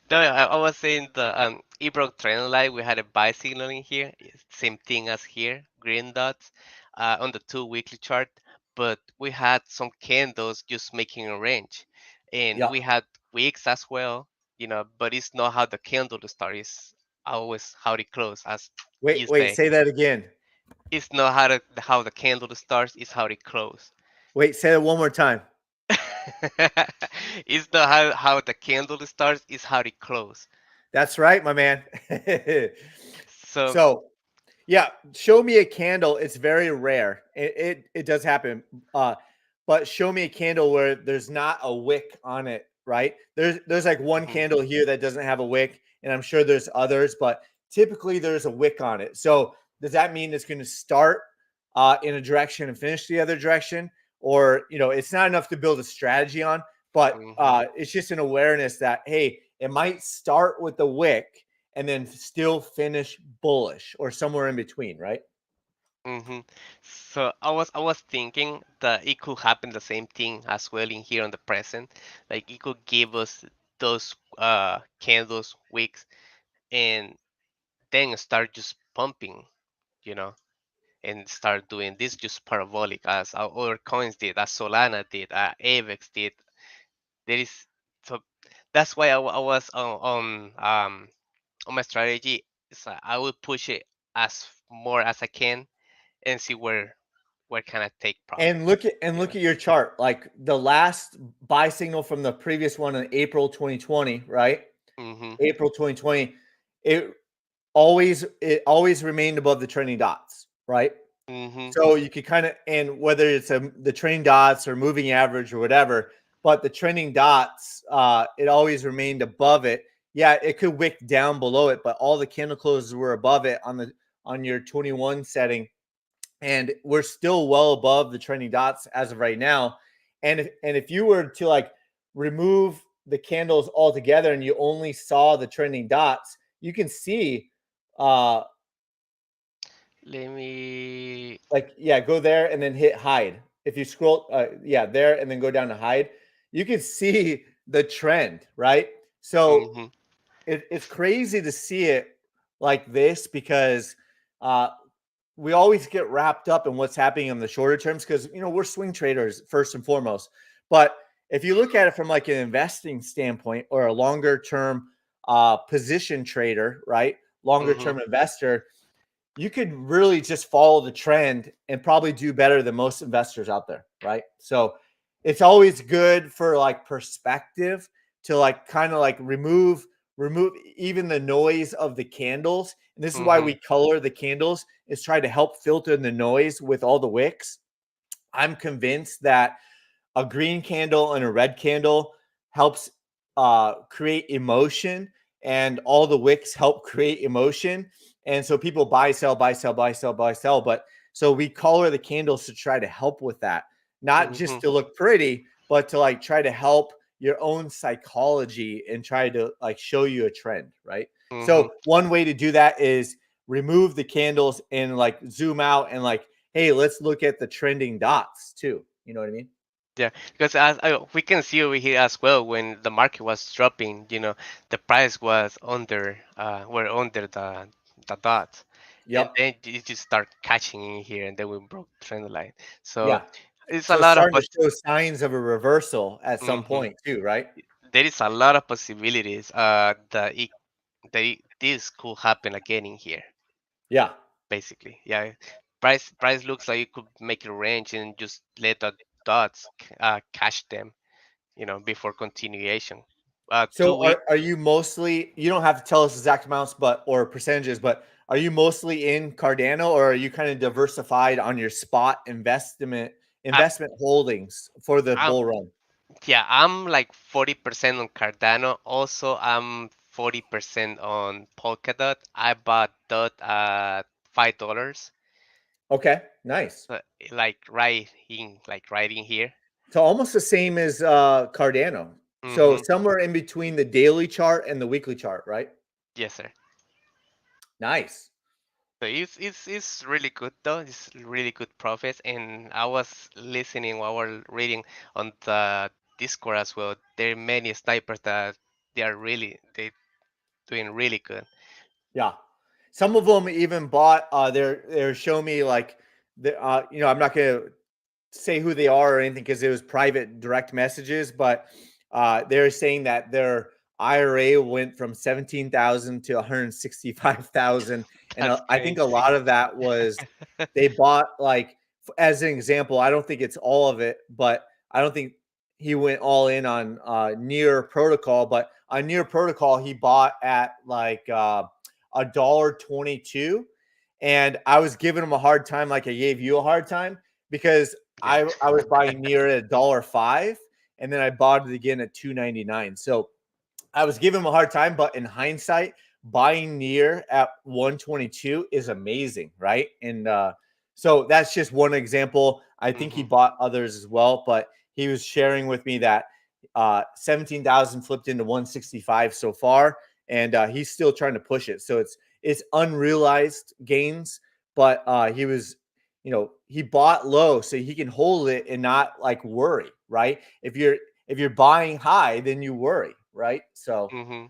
No, I was saying the Ebroke trend line. We had a buy signal in here. Same thing as here, green dots on the 2 weekly chart. But we had some candles just making a range, and Yeah. we had wicks as well, but it's not how the candle start, it's always how it close, as Wait, you wait, say. say that again. It's not how the candle starts, it's how it close. Wait, say it one more time. It's not how the candle starts, it's how it close. That's right, my man. So So, yeah, show me a candle. It's very rare. It does happen. But show me a candle where there's not a wick on it, right? There's like one mhm, candle here that doesn't have a wick, and I'm sure there's others, but typically there's a wick on it. So does that mean it's going to start in a direction and finish the other direction? Or, it's not enough to build a strategy on, but mhm. it's just an awareness that, hey, it might start with the wick and then still finish bullish or somewhere in between, right? hmm So I was thinking that it could happen the same thing as well in here on the present. Like it could give us those candles, wicks, and then start just pumping, you know, and start doing this just parabolic as our other coins did, as Solana did, Avex did. There is so that's why I was on my strategy. Is I will push it as more as I can and see where can I take profit, And look at you know. your chart. Like the last buy signal from the previous one in April 2020, right? Mhm. April 2020, it it always remained above the trending dots, right? Mhm. So you could kind of, and whether it's the trending dots or moving average or whatever, but the trending dots, it always remained above it. Yeah, it could wick down below it, but all the candle closes were above it on your 21 setting, and we're still well above the trending dots as of right now. And if you were to like remove the candles altogether and you only saw the trending dots, you can see uh Let me. like, yeah, go there and then hit hide. If you scroll, yeah, there and then go down to hide, you can see the trend, right? So Mhm. it's crazy to see it like this because uh, we always get wrapped up in what's happening in the shorter terms because we're swing traders first and foremost. But if you look at it from like an investing standpoint or a longer term position trader, right? Longer Mhm. term investor, you could really just follow the trend and probably do better than most investors out there, right? So it's always good for like perspective to like kind of like remove even the noise of the candles. And this is why Mhm. we color the candles, is try to help filter the noise with all the wicks. I'm convinced that a green candle and a red candle helps create emotion, and all the wicks help create emotion. And so people buy, sell, buy, sell, buy, sell, buy, sell. But so we color the candles to try to help with that, not just Mhm. to look pretty, but to like try to help your own psychology and try to like show you a trend, right? Mhm. So one way to do that is remove the candles and like zoom out and like, hey, let's look at the trending dots too. You know what I mean? Yeah, because we can see over here as well, when the market was dropping, the price was were under the dot, and Yep. then it just start catching in here, and then we broke the trend line. So Yeah. it's a So it's lot of starting to show signs of a reversal at some mhm. point too, right? There is a lot of possibilities this could happen again in here. Yeah. Basically, yeah. Price looks like it could make a range and just let the dots catch them, before continuation. Two So week. are you mostly, you don't have to tell us exact amounts but or percentages, but are you mostly in Cardano, or are you kind of diversified on your spot I, investment holdings for the I'm bull run? Yeah, I'm like 40% on Cardano. Also, I'm 40% on Polkadot. I bought Dot at $5, Okay, nice. uh, like right in here. So almost the same as Cardano. So Mm-hmm. somewhere in between the daily chart and the weekly chart, right? Yes, sir. Nice. So it's really good though. It's really good profits. And I was listening while we're reading on the Discord as well. There are many snipers that they doing really good. Yeah. Some of them even bought they're showing me like I'm not going to say who they are or anything because it was private direct messages, but they're saying that their IRA went from 17,000 to 165,000, and That's I think a crazy. lot of that was they bought like, as an example, I don't think it's all of it, but I don't think he went all in on near protocol, but on near protocol he bought at like $1.22, and I was giving him a hard time, like I gave you a hard time, because Yeah. I was buying near at $1.05, and then I bought it again at 2.99. So I was giving him a hard time, but in hindsight, buying near at 122 is amazing, right? And so that's just one example. I think he Hmm. bought others as well, but he was sharing with me that 17,000 flipped into 165 so far, and he's still trying to push it. So it's unrealized gains, but he was, he bought low so he can hold it and not like worry, right? If you're buying high, then you worry, right? So, Hmm.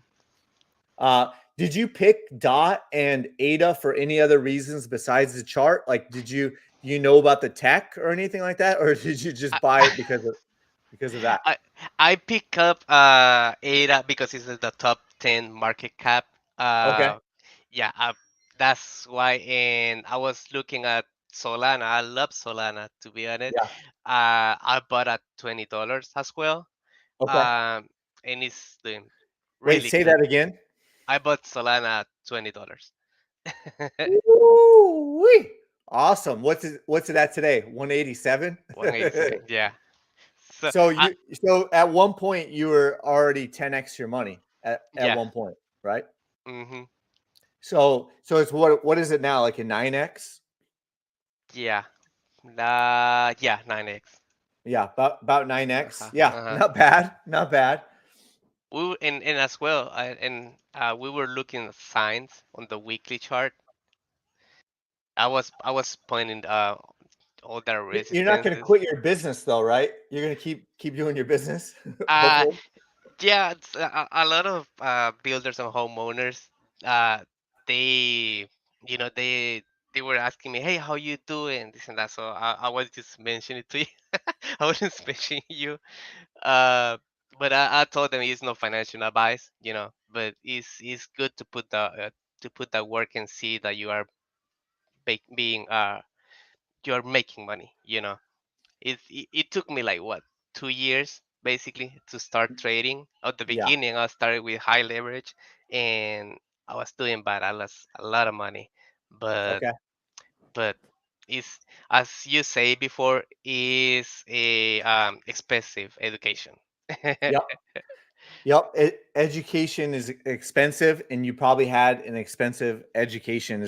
did you pick DOT and ADA for any other reasons besides the chart? Like, do you know about the tech or anything like that, or did you just buy it because of that? I I pick up ADA because it's in the top 10 market cap. Okay, Uh, yeah, that's why. And I was looking at Solana. I love Solana, to be honest. yeah, I bought at $20 as well. okay. Um, and it's doing Wait, really say good. that again. I bought Solana at $20. Woo-wee. Awesome. What's it at today? 187. 187. Yeah. So So so at one point you were already 10x your money at yeah. one point, right? Hmm. So it's what is it now? Like a 9x? Yeah. Yeah, 9x. Yeah, about 9x. Uh-huh. Yeah, Uh-huh. not bad. Not bad. And as well, we were looking at signs on the weekly chart. I was pointing all the You're not going to resistances. quit your business though, right? You're going to keep doing your business, Uh hopefully. yeah, it's a lot of builders and homeowners. Uh, they they were asking me, hey, how you doing? This and that. So I was just mentioning it to you. I wasn't mentioning you. Uh, but I told them it's no financial advice, but it's good to put that work and see that you are being you are making money. It took me like what 2 years basically to start trading. At the Yeah. beginning, I started with high leverage, and I was doing bad. I lost a lot of money, but Okay. but it's, as you say before, is a expensive education. Yep. Yep. Education is expensive, and you probably had an expensive education.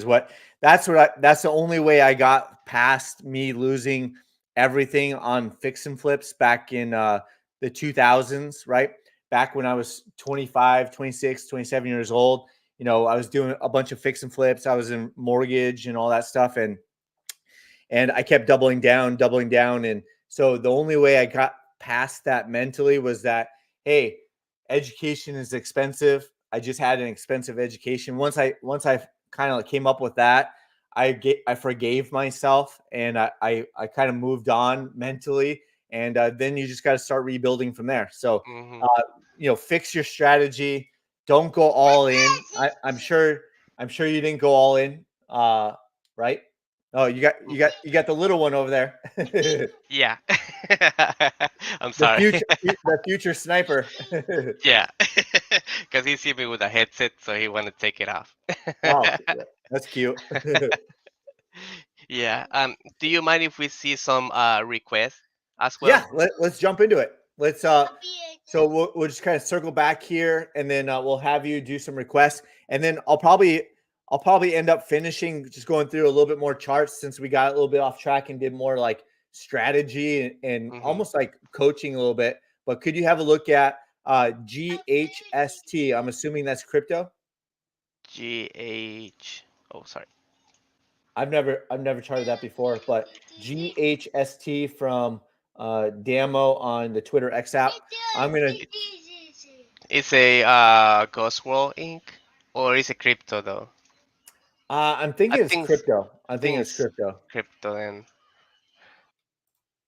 That's the only way I got past me losing everything on fix and flips back in the 2000s, right? Back when I was 25, 26, 27 years old. I was doing a bunch of fix and flips. I was in mortgage and all that stuff, and I kept doubling down. And so the only way I got past that mentally was that, hey, education is expensive. I just had an expensive education. Once I kind of came up with that, I forgave myself, and I kind of moved on mentally, and then you just got to start rebuilding from there. So, Hmm. uh, fix your strategy. Don't go all in. I'm sure you didn't go all in, right? Oh, you got the little one over there. Yeah. I'm the sorry. future the future sniper. Yeah, because he see me with a headset, so he want to take it off. Oh, that's cute. Yeah. Do you mind if we see some requests as well? Yeah, let's jump into it. So we'll just kind of circle back here, and then we'll have you do some requests, and then I'll probably end up finishing just going through a little bit more charts, since we got a little bit off track and did more like strategy and Mm-hmm. almost like coaching a little bit. But could you have a look at GHST? I'm assuming that's crypto. GH. Oh, sorry. I've never charted that before, but GHST from Damo on the Twitter X app. I'm gonna. It's a Ghost World Inc. or is it crypto though? I'm I thinking it's think crypto. I'm thinking think it's it's crypto. crypto and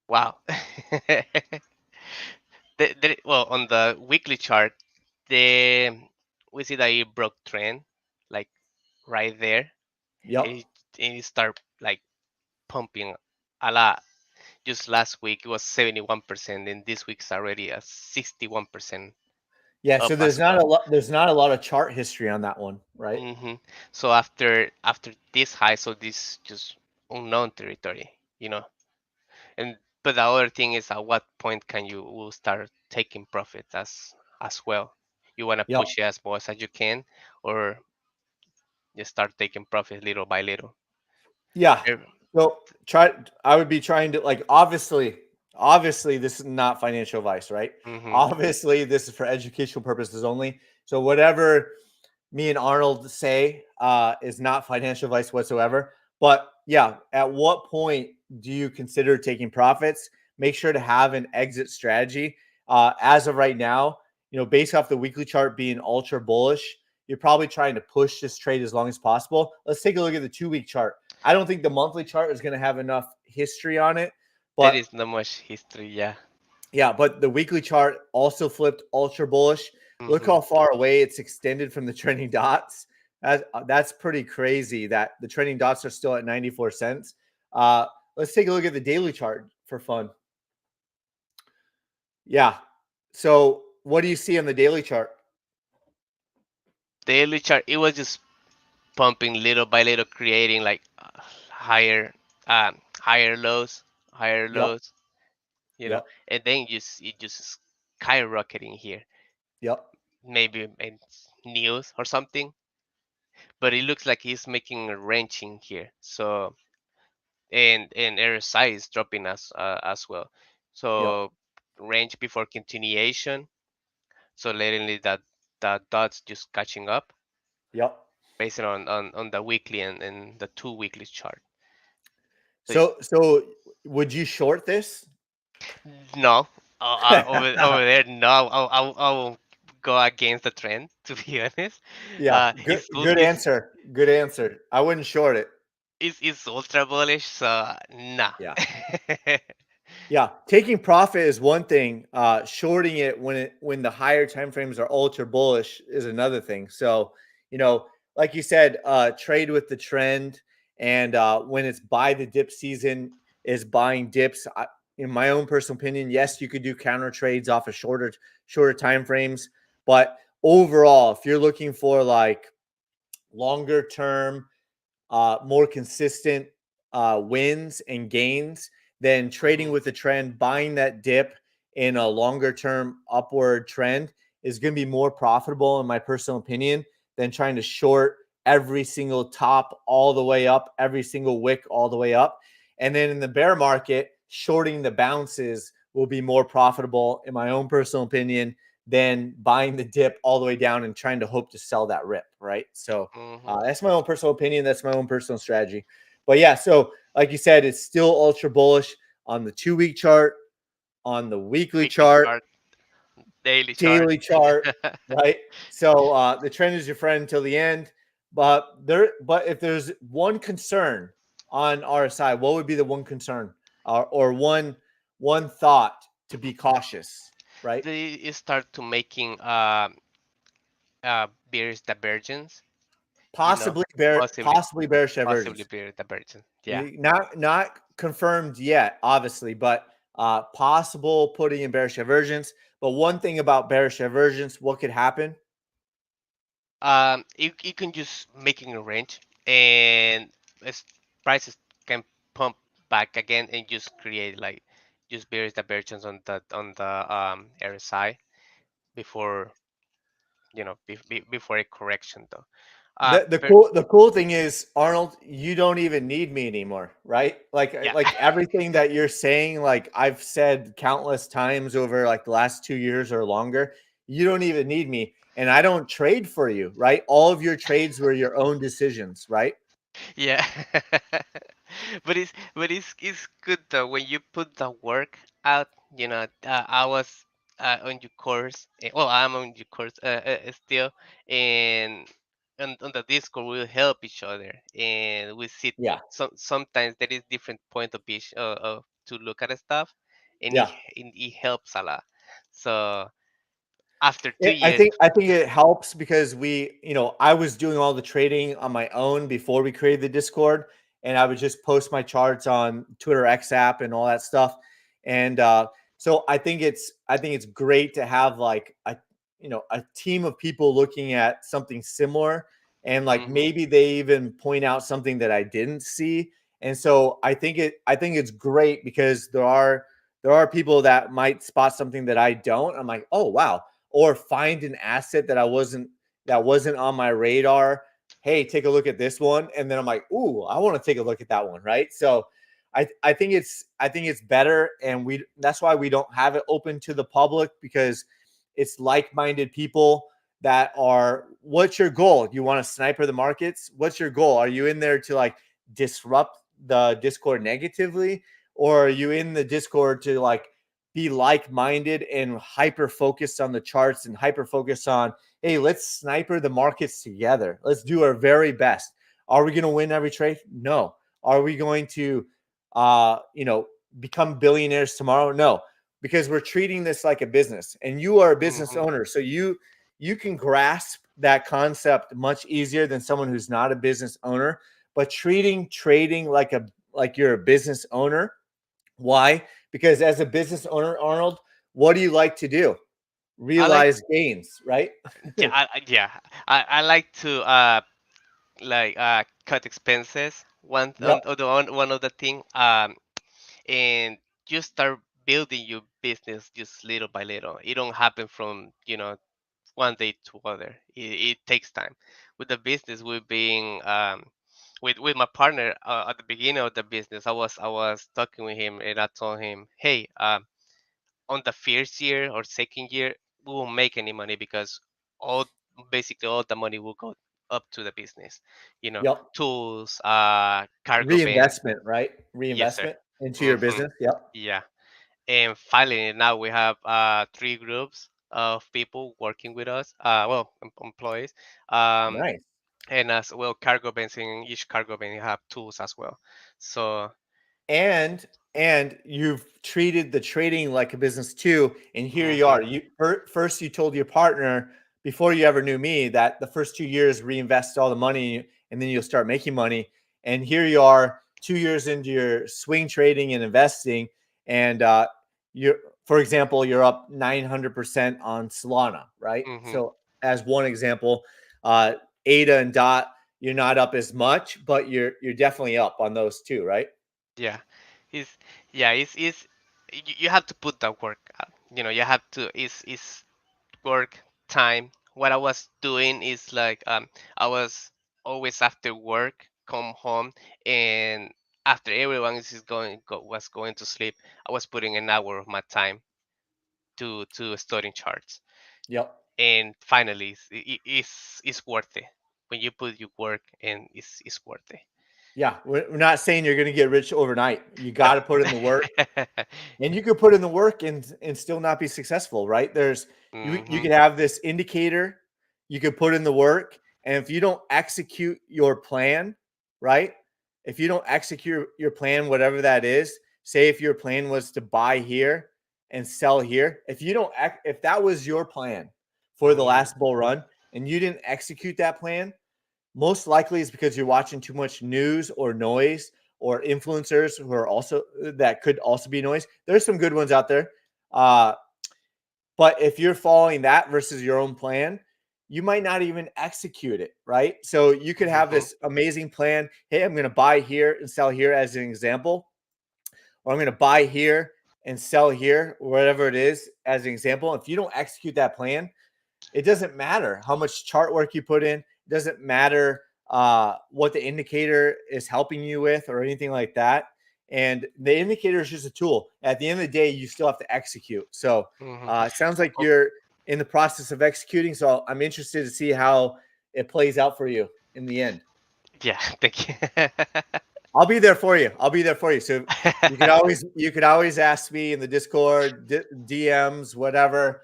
wow. Well, on the weekly chart, the we see that it broke trend, like right there, Yep. and it start like pumping a lot. Just last week it was 71%, and this week's already at 61% Yeah. up So as well. there's not a lot of chart history on that one, right? So after this high, so this just unknown territory, you know. And but the other thing is, at what point can you will start taking profits as well? You want to Yep. push it as much as you can, or just start taking profits little by little. Yeah. Ev- So I would be trying to like obviously this is not financial advice, right? Mhm. Obviously this is for educational purposes only. So whatever me and Arnold say is not financial advice whatsoever. But yeah, at what point do you consider taking profits? Make sure to have an exit strategy. As of right now, based off the weekly chart being ultra bullish, you're probably trying to push this trade as long as possible. Let's take a look at the 2 week chart. I don't think the monthly chart is going to have enough history on it, There but is not much history, yeah. yeah, but the weekly chart also flipped ultra bullish. Look Mhm. how far away it's extended from the trending dots. That's pretty crazy that the trending dots are still at 94 cents. Uh, let's take a look at the daily chart for fun. Yeah. So what do you see on the daily chart? Daily chart, it was just pumping little by little, creating like higher, higher lows, higher Yep. lows, you know, Yep. and then it just skyrocketing here. Yep. Maybe in news or something, but it looks like he's making a wrenching here. So and RSI is dropping as well. Yep. So range before continuation. So lately that dot's just catching up Yep. based on the weekly and the two weekly chart. So it's So would you short this? no, over there, no, I will go against the trend, to be honest. Yeah, good It's answer. Good answer. I wouldn't short it. it's ultra bullish, so nah. Yeah. Yeah, taking profit is one thing. Shorting it when the higher time frames are ultra bullish is another thing. So, you know, like you said, trade with the trend, and when it's buy the dip season, is buying dips. In my own personal opinion, yes, you could do counter trades off of shorter time frames, but overall, if you're looking for like longer term more consistent wins and gains than trading Mhm. with the trend, buying that dip in a longer term upward trend is going to be more profitable, in my personal opinion, than trying to short every single top all the way up, every single wick all the way up. And then in the bear market, shorting the bounces will be more profitable, in my own personal opinion, than buying the dip all the way down and trying to hope to sell that rip, right? So Mhm. that's my own personal opinion. That's my own personal strategy. But yeah, so like you said, it's still ultra bullish on the 2 week chart, on the weekly Weekly chart, chart, daily chart. daily chart, right? So the trend is your friend until the end. But if there's one concern on RSI, what would be the one concern or one thought to be cautious, right? They start to making bearish divergence, you know, possibly Possibly bearish possibly divergence. bearish divergence. Yeah. Not confirmed yet, obviously, but possible putting in bearish divergence. But one thing about bearish divergence, what could happen? You can just making a range, and as prices can pump back again and just create like just bearish divergence on the RSI before before a correction though. But The cool thing is, Arnold, you don't even need me anymore, right? yeah. Like everything that you're saying, like I've said countless times over like the last 2 years or longer. You don't even need me, and I don't trade for you, right? All of your trades were your own decisions, right? Yeah. But it's good though when you put the work out. I was on your course. Well, I'm on your course still, and on the Discord we'll help each other, and we see Yeah, sometimes there is different point of view to look at the stuff, and yeah. it helps a lot. So after two Yeah, I years, think I think it helps because I was doing all the trading on my own before we created the Discord, and I would just post my charts on Twitter X app and all that stuff. And so I think it's great to have like a team of people looking at something similar, and like hmm maybe they even point out something that I didn't see. And so I think it's great because there are people that might spot something that I don't. I'm like, oh wow, or find an asset that wasn't on my radar. Hey, take a look at this one, and then I'm like, ooh, I want to take a look at that one, right? So, I think it's better, and that's why we don't have it open to the public because it's like-minded people that are. What's your goal? You want to sniper the markets? What's your goal? Are you in there to like disrupt the Discord negatively, or are you in the Discord to like be like-minded and hyper focused on the charts and hyper focused on, hey, let's sniper the markets together. Let's do our very best. Are we going to win every trade? No. Are we going to uh, you know, become billionaires tomorrow? No. Because we're treating this like a business, and you are a business hmm owner. So you can grasp that concept much easier than someone who's not a business owner. But treating trading like you're a business owner. Why? Because as a business owner, Arnold, what do you like to do? I like, Realize gains, right? yeah, I like to cut expenses. Yep. One of the thing, and you start building your business just little by little. It don't happen from one day to other. It takes time. With the business, we've been with my partner at the beginning of the business. I was talking with him, and I told him, hey, on the first year or second year, we won't make any money because all basically all the money will go up to the business. Yep. Tools, cargo vans. Reinvestment, right? Yes, sir. Reinvestment into your hmm business. Yep. Yeah. And finally, now we have three groups of people working with us. Well, employees. Um, Nice. and as well, cargo vans. In each cargo van, you have tools as well. So. And you've treated the trading like a business too, and here you hmm are. First you told your partner before you ever knew me that the first 2 years reinvest all the money and then you'll start making money. And here you are 2 years into your swing trading and investing, and you're for example you're up 900% on Solana, right? hmm So as one example, uh ADA and DOT, you're not up as much, but you're definitely up on those two, right? Yeah, it's yeah, it's you have to put that work out. You have to is work time. What I was doing is like I was always after work, come home, and after everyone was going to sleep, I was putting an hour of my time to studying charts. Yep. And finally, it's worth it when you put your work, and it's worth it. Yeah, we're not saying you're going to get rich overnight. You got to put in the work, No. and you could put in the work and still not be successful, right? You hmm could have this indicator, you could put in the work, and if you don't execute your plan, right? If you don't execute your plan, whatever that is, say if your plan was to buy here and sell here, if that was your plan for the hmm last bull run and you didn't execute that plan, most likely is because you're watching too much news or noise or influencers who are also that could also be noise. There's some good ones out there. Uh, but if you're following that versus your own plan, you might not even execute it, right? So you could have hmm this amazing plan. Hey, I'm going to buy here and sell here as an example, or I'm going to buy here and sell here, whatever it is as an example. If you don't execute that plan, it doesn't matter how much chart work you put in. It doesn't matter what the indicator is helping you with or anything like that. And the indicator is just a tool. At the end of the day, you still have to execute. So hmm it sounds like you're in the process of executing. So I'm interested to see how it plays out for you in the end. Yeah, thank you. I'll be there for you. I'll be there for you. So you could always ask me in the Discord, DMs, whatever.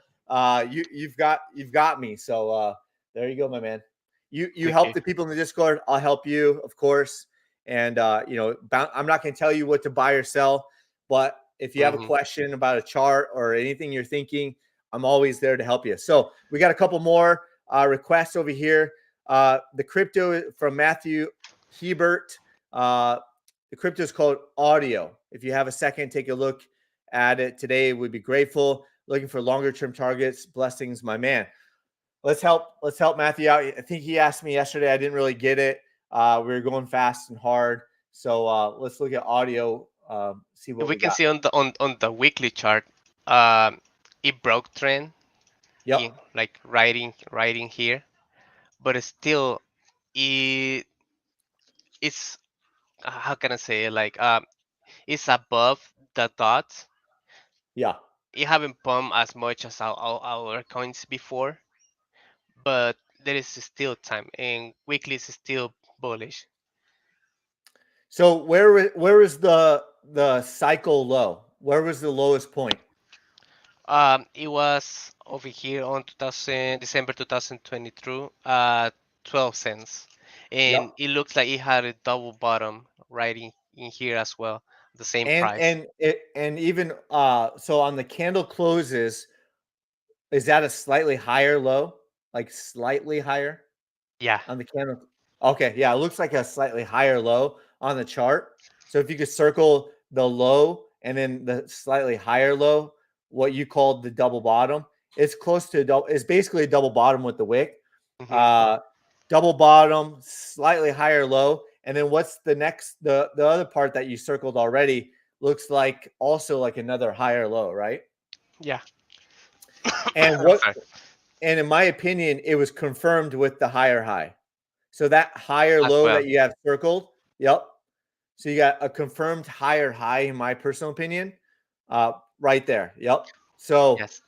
You've got me. So there you go, my man. You help Okay. the people in the Discord. I'll help you, of course. And I'm not going to tell you what to buy or sell, but if you have a hmm question about a chart or anything you're thinking, I'm always there to help you. So we got a couple more requests over here. The crypto from Matthew Hebert. The crypto is called Audio. If you have a second, take a look at it today. We'd be grateful. Looking for longer term targets. Blessings, my man. Let's help Matthew out. I think he asked me yesterday. I didn't really get it. We were going fast and hard. So let's look at Audio. See If what we we can got. see on the weekly chart, um, it broke trend Yep. in like riding here, but it's still it it's how can I say it? Like it's above the dots. Yeah. It haven't pumped as much as our coins before, but there is still time, and weekly is still bullish. So where is the cycle low? Where was the lowest point? It was over here on 2000 December 2023, 12 cents, and Yep. it looks like it had a double bottom right in here as well, the same And price. and it and even so on the candle closes, is that a slightly higher low? Like slightly higher Yeah, on the candle? Okay, yeah, it looks like a slightly higher low on the chart. So if you could circle the low and then the slightly higher low, what you called the double bottom, it's close to a double. It's basically a double bottom with the wick. hmm Uh, double bottom, slightly higher low, and then what's the next? The other part that you circled already looks like also like another higher low, right? yeah. And I'm what? sorry. And in my opinion, it was confirmed with the higher high. So that higher As low well. that you have circled, yep. So you got a confirmed higher high, in my personal opinion, right there. Yep. So Yes.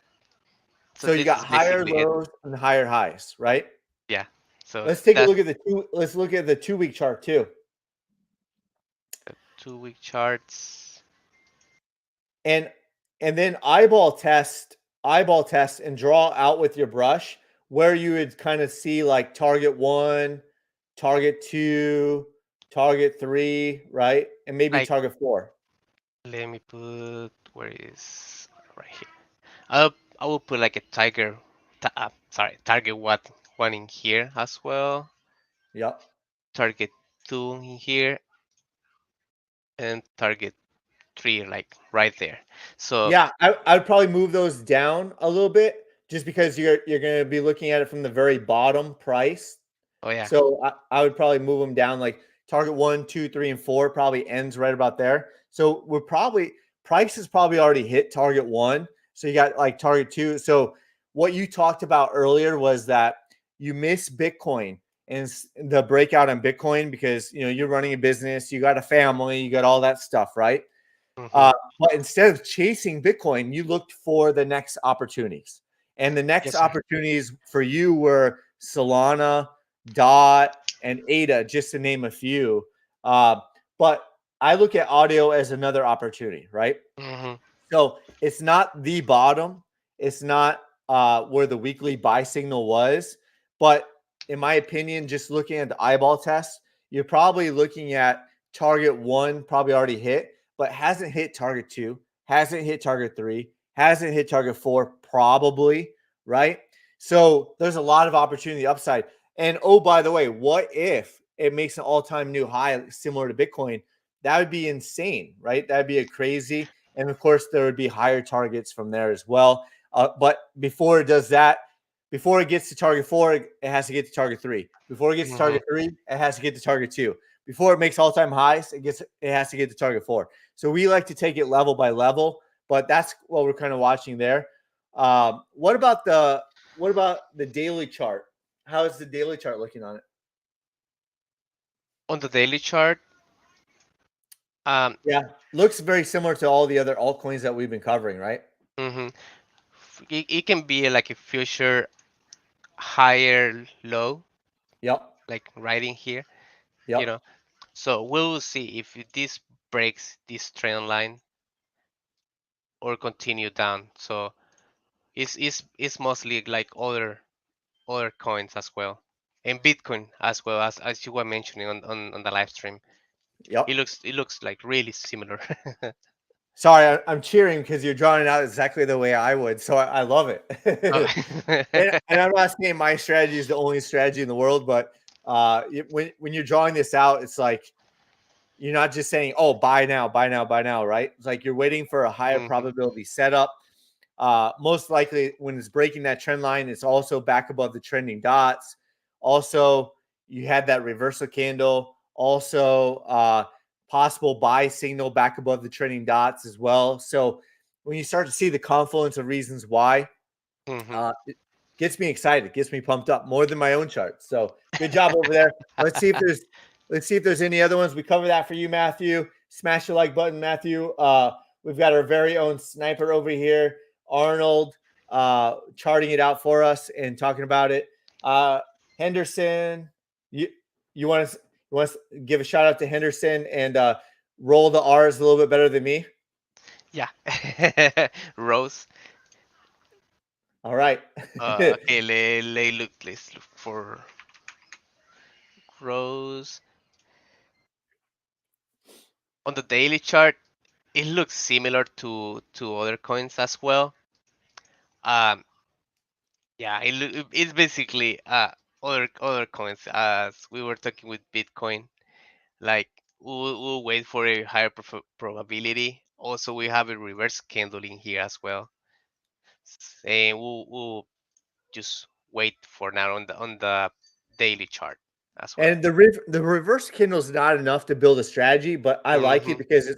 So so you this got is higher basically it. lows and higher highs, right? Yeah. So Let's take a that's look at the two. Let's look at the 2 week chart too. the 2 week charts. And then eyeball test and draw out with your brush where you would kind of see like target 1, target 2, target 3, right? And maybe Like, target 4. let me put where is right here. I will put like a tiger. Sorry, target what one in here as well. Yep. Target two in here, and target three like right there. So, Yeah, I would probably move those down a little bit just because you're going to be looking at it from the very bottom price. oh yeah. So I would probably move them down like target 1, 2, 3, and 4 probably ends right about there. So we're probably price has probably already hit target 1. So you got like target 2. So what you talked about earlier was that you miss Bitcoin and the breakout on Bitcoin because you're running a business, you got a family, you got all that stuff, right? hmm But instead of chasing Bitcoin, you looked for the next opportunities. And the next Yes, sir. opportunities for you were Solana, Dot, and ADA, just to name a few. But I look at audio as another opportunity, right? hmm So it's not the bottom. It's not where the weekly buy signal was. But in my opinion, just looking at the eyeball test, you're probably looking at target 1 probably already hit, but hasn't hit target 2, hasn't hit target 3, hasn't hit target 4, probably, right? So there's a lot of opportunity upside. And oh, by the way, what if it makes an all time new high similar to Bitcoin? That would be insane, right? That'd be a crazy. And of course, there would be higher targets from there as well. But before it does that, before it gets to target 4, it has to get to target 3. Before it gets to hmm target 3, it has to get to target 2. Before it makes all-time highs, it has to get to target 4. So we like to take it level by level, but that's what we're kind of watching there. What about the daily chart? How is the daily chart looking on it? On the daily chart, um, Yeah, looks very similar to all the other altcoins that we've been covering, right? hmm it can be like a future higher low, Yep. like right in here, you Yep. know. So we'll see if this breaks this trend line or continue down. So it's mostly like other coins as well, and Bitcoin as well as you were mentioning on the live stream. Yep. It looks like really similar. Sorry, I'm cheering because you're drawing it out exactly the way I would. So I love it. Oh. And I'm not saying my strategy is the only strategy in the world, but when you're drawing this out, it's like you're not just saying, "Oh, buy now, buy now, buy now," right? It's like you're waiting for a higher Mhm, probability setup. Most likely, when it's breaking that trend line, it's also back above the trending dots. Also, you had that reversal candle. Also, possible buy signal back above the trending dots as well. So, when you start to see the confluence of reasons why, mhm. it gets me excited, gets me pumped up more than my own charts. So good job over there. Let's see if there's any other ones. We cover that for you, Matthew. Smash the like button, Matthew. We've got our very own sniper over here, Arnold, charting it out for us and talking about it. Henderson, you you want to give a shout out to Henderson and roll the R's a little bit better than me. Yeah. Rose. All right. Okay, let's look for Rose. On the daily chart, it looks similar to other coins as well. Um, yeah, it's basically other coins as we were talking with Bitcoin. Like we'll wait for a higher probability. Also, we have a reverse candle in here as well. And we'll just wait for now on the daily chart as well. And the reverse Kindle is not enough to build a strategy, but I like it Hmm. because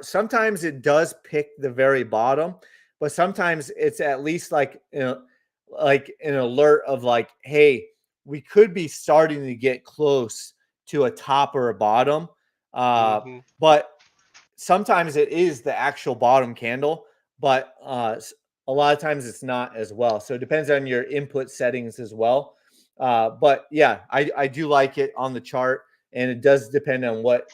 sometimes it does pick the very bottom, but sometimes it's at least like like an alert of like, hey, we could be starting to get close to a top or a bottom. Uh, Hmm. but sometimes it is the actual bottom candle, but a lot of times it's not as well. So it depends on your input settings as well. But yeah, I do like it on the chart, and it does depend on what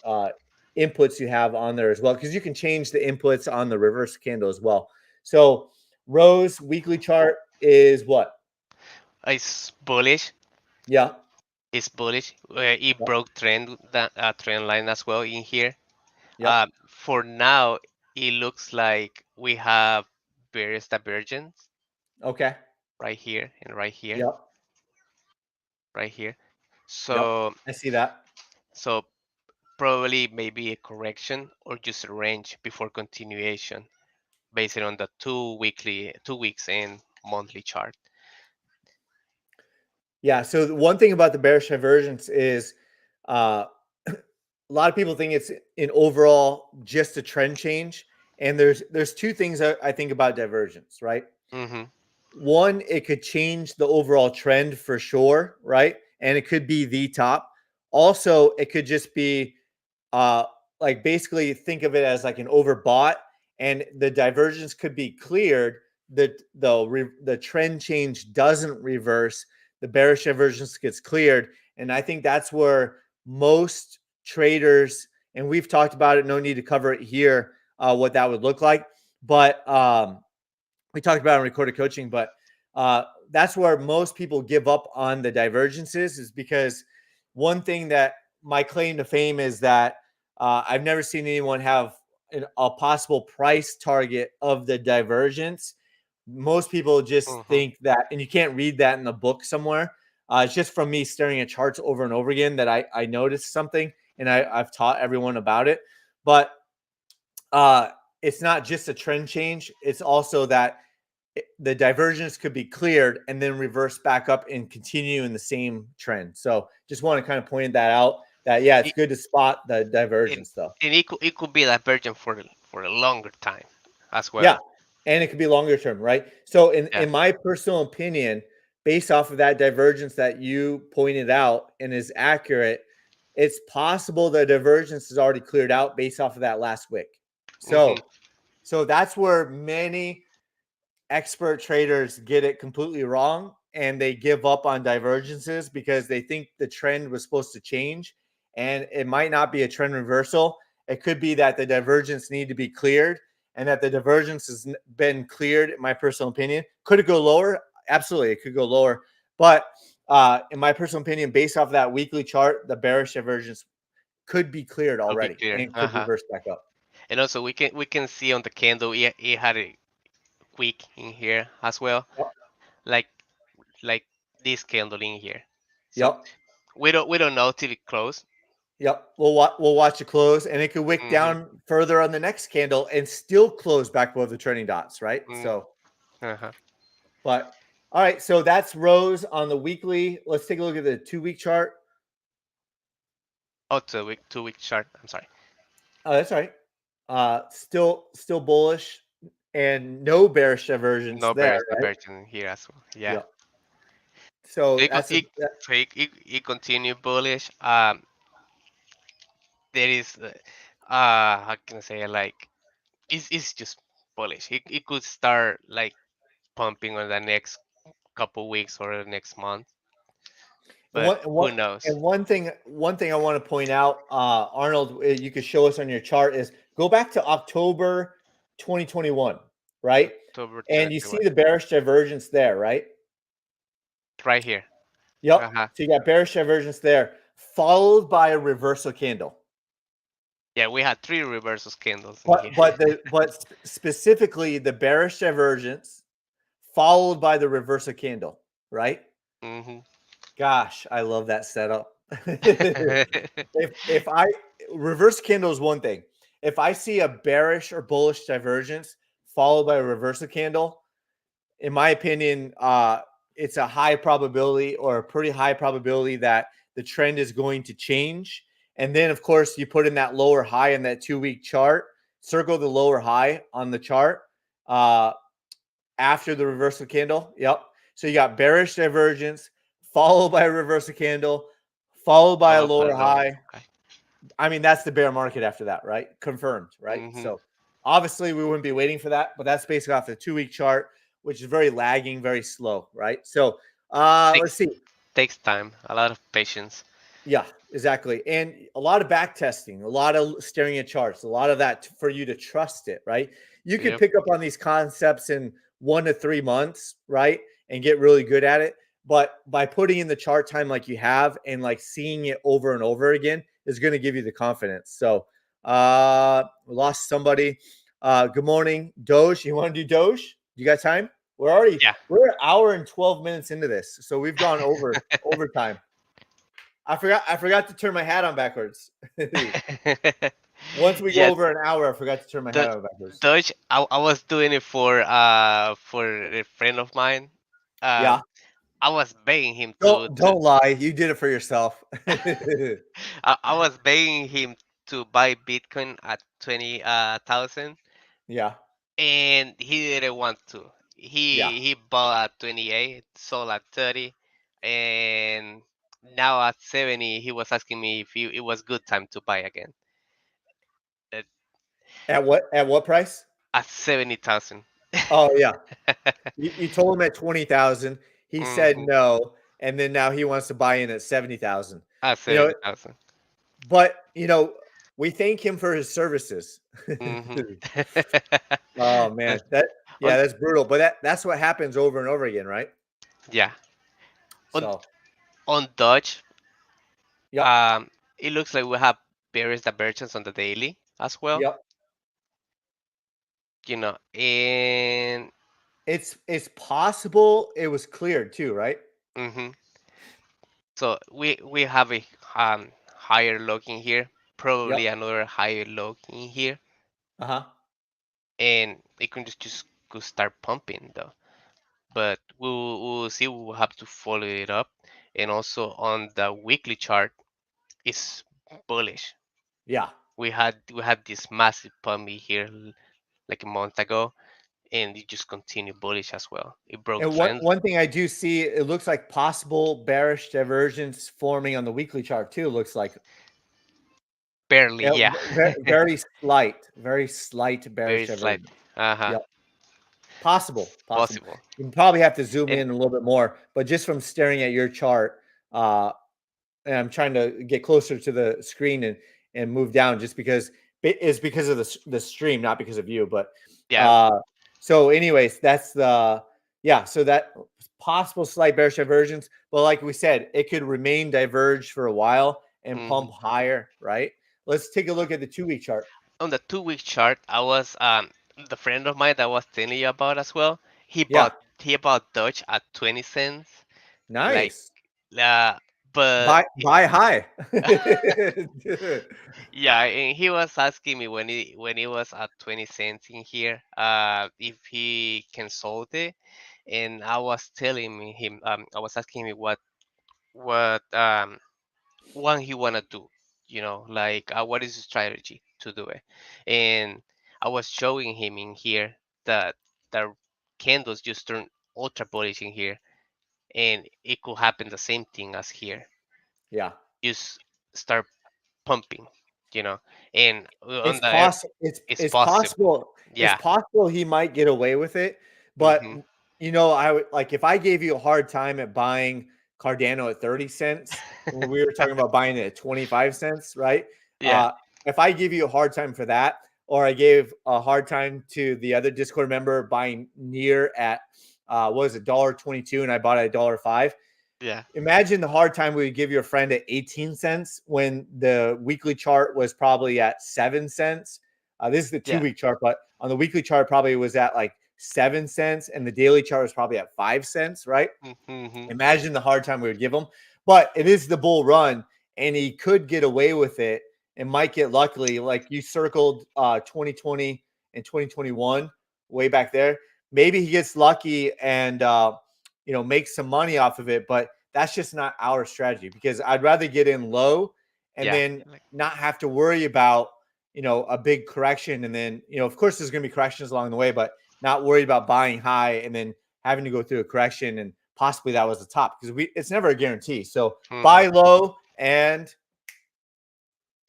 inputs you have on there as well, because you can change the inputs on the reverse candle as well. So Rose weekly chart is what? It's bullish. Yeah, It's bullish. It yep, broke that trend line as well in here. yep. For now, it looks like we have various divergence Okay, right here and right here, yep, right here. yep. So I see that. so probably maybe a correction or just a range before continuation based on the 2 weeks and monthly chart. Yeah. So the one thing about the bearish divergence is uh, a lot of people think it's an overall just a trend change. And there's two things I think about divergence, right? Mm-hmm. One, it could change the overall trend for sure, right? And it could be the top. Also, it could just be uh like basically think of it as like an overbought, and the divergence could be cleared. The trend change doesn't reverse, the bearish divergence gets cleared, and I think that's where most traders, and we've talked about it, no need to cover it here, what that would look like, but we talked about it in recorded coaching, but that's where most people give up on the divergences, is because one thing that my claim to fame is that I've never seen anyone have a possible price target of the divergence. Most people just Mm-hmm. think that, and you can't read that in the book somewhere. It's just from me staring at charts over and over again that I noticed something, and I've taught everyone about it. But uh, it's not just a trend change; it's also that the divergence could be cleared and then reverse back up and continue in the same trend. So just want to kind of point that out, that yeah, it's It, good to spot the and divergence though. and it could be divergent for a longer time as Yeah. well. And it could be longer term, right? So Yeah. in my personal opinion, based off of that divergence that you pointed out and is accurate, it's possible the divergence is already cleared out based off of that last wick. Mm-hmm. So that's where many expert traders get it completely wrong, and they give up on divergences because they think the trend was supposed to change, and it might not be a trend reversal. It could be that the divergence need to be cleared, and that the divergence has been cleared. In my personal opinion, could it go lower? Absolutely, it could go lower, but in my personal opinion, based off of that weekly chart, the bearish divergence could be cleared Could be already clear. and could Uh-huh. reverse back up. And also we can see on the candle it had a wick in here as well, Yep. like like this candle in here. So Yep. we don't know till it close. Yep. We'll watch it close, and it could wick Mm-hmm. down further on the next candle and still close back above the trending dots, right? Mm, So, uh-huh. but all right. So that's Rose on the weekly. Let's take a look at the 2 week chart. Oh, 2 week chart. I'm sorry. Oh, that's all right. Still bullish, and no bearish divergence No there, bears right? divergence here as well. Yeah. Yep. So So it, con- that's a it, so it continue bullish. There is how can I say it, like it's just bullish. It could start like pumping on the next couple weeks or the next month, and but one and who one knows? and one thing I want to point out, Arnold, you could show us on your chart is go back to October 2021, right? October And you see 21, the bearish divergence there, right? right here. Yep. Uh-huh. So you got bearish divergence there, followed by a reversal candle. Yeah, we had three reversal candles in here. But specifically the bearish divergence followed by the reversal candle, right? Hmm. Gosh, I love that setup. If I reverse candle is one thing. If I see a bearish or bullish divergence followed by a reversal candle, in my opinion, it's a high probability or a pretty high probability that the trend is going to change. And then, of course, you put in that lower high in that 2 week chart, circle the lower high on the chart uh, after the reversal candle. Yep. So you got bearish divergence followed by a reversal candle, followed by a Followed by lower lower. high. Okay. I mean, that's the bear market after that, right? Confirmed, right? Hmm. So obviously we wouldn't be waiting for that, but that's basically off the 2 week chart, which is very lagging, very slow, right? So let's Takes see. takes time, a lot of patience. Yeah, exactly. And a lot of back testing, a lot of staring at charts, a lot of that for you to trust it, right? You could Yep. pick up on these concepts in 1 to 3 months, right? And get really good at it. But by putting in the chart time like you have and like seeing it over and over again is going to give you the confidence. So we lost somebody. Good morning, Doge. You want to do Doge? You got time? Yeah. We're an hour and 12 minutes into this. So we've gone overtime. I forgot to turn my hat on backwards. Once we go Yeah. over an hour, I forgot to turn my hat The on backwards. Dutch. I was doing it for a friend of mine. Yeah. Um, I was begging him to Don't lie. You did it for yourself. I was begging him to buy Bitcoin at 20,000, Yeah. and he didn't want to. Yeah. He bought at 28, sold at 30, and now at 70, he was asking me if it was good time to buy again. At, At what price? at 70,000. Oh yeah. You told him at 20,000. He said Hmm. no, and then now he wants to buy in at 70,000. At You know, 70,000. but we thank him for his services. Hmm. Oh man, on that's brutal. But that's what happens over and over again, right? yeah, on So, on Dutch, yep, um, it looks like we have various divergence on the daily as well. yep. And It's possible it was cleared too, right? hmm so we have a higher low in here, Yep. probably another higher low in here, Uh-huh. and it can just could start pumping though. But we'll see. We'll have to follow it up, and also on the weekly chart, it's bullish. Yeah. We had this massive pump in here like a month ago, and it just continued bullish as well. It broke And one trend one thing I do see, it looks like possible bearish divergence forming on the weekly chart too. Looks like barely. yeah, Yeah. very slight bearish Very slight. divergence. Uh-huh. Yep. Possible. Possible. You probably have to zoom And in a little bit more, but just from staring at your chart, uh, and I'm trying to get closer to the screen and move down just because it's because of the stream, not because of you. But yeah. uh, so, anyways, that's the yeah. So that possible slight bearish divergence, but like we said, it could remain diverged for a while and pump Hmm. higher, right? Let's take a look at the 2 week chart. on the 2 week chart, I was the friend of mine that I was telling you about as well. Yeah, He bought Dodge at 20 cents, like nice. uh, but Buy high. yeah, and he was asking me when it was at 20 cents in here, if he can sold it, and I was telling him, I was asking him what what he wanna do, like what is the strategy to do it, and I was showing him in here that the candles just turn ultra bullish in here, and it could happen the same thing as here, Yeah. just start pumping, you know, and on It's the possible. it's It's possible, possible. It's yeah. possible he might get away with it, but Hmm. I would like if I gave you a hard time at buying Cardano at 30 cents when we were talking about buying it at 25 cents, right? Yeah, Uh, if I give you a hard time for that, or I gave a hard time to the other Discord member buying near at what was it, $1.22, and I bought it at $1.05. yeah, Imagine the hard time we would give your friend at 18 cents when the weekly chart was probably at 7 cents. This is the two yeah. week chart, but on the weekly chart, probably was at like 7 cents, and the daily chart was probably at 5 cents, right? Hmm. Imagine the hard time we would give him. But it is the bull run, and he could get away with it and might get luckily. Like you circled 2020 and 2021 way back there. Maybe he gets lucky and makes some money off of it, but that's just not our strategy because I'd rather get in low and Yeah, then like, not have to worry about a big correction, and then of course there's going to be corrections along the way, but not worried about buying high and then having to go through a correction and possibly that was the top because it's never a guarantee. So hmm, buy low and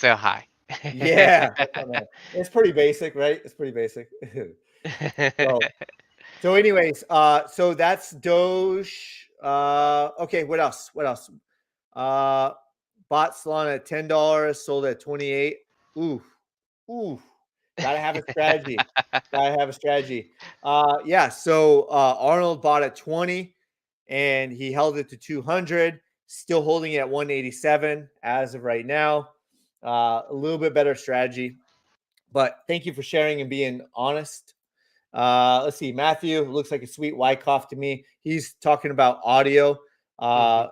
sell high. yeah, that's not bad. It's pretty basic, right? It's pretty basic. so so anyways, so that's Doge. Okay, what else? What else? Uh bought Solana at $10, sold at 28. Ooh, ooh. Gotta have a strategy. Gotta have a strategy. Yeah, so Arnold bought at 20 and he held it to 200, still holding it at 187 as of right now. A little bit better strategy, but thank you for sharing and being honest. Let's see. Matthew looks like a sweet Wyckoff to me. He's talking about audio. Hmm. Uh,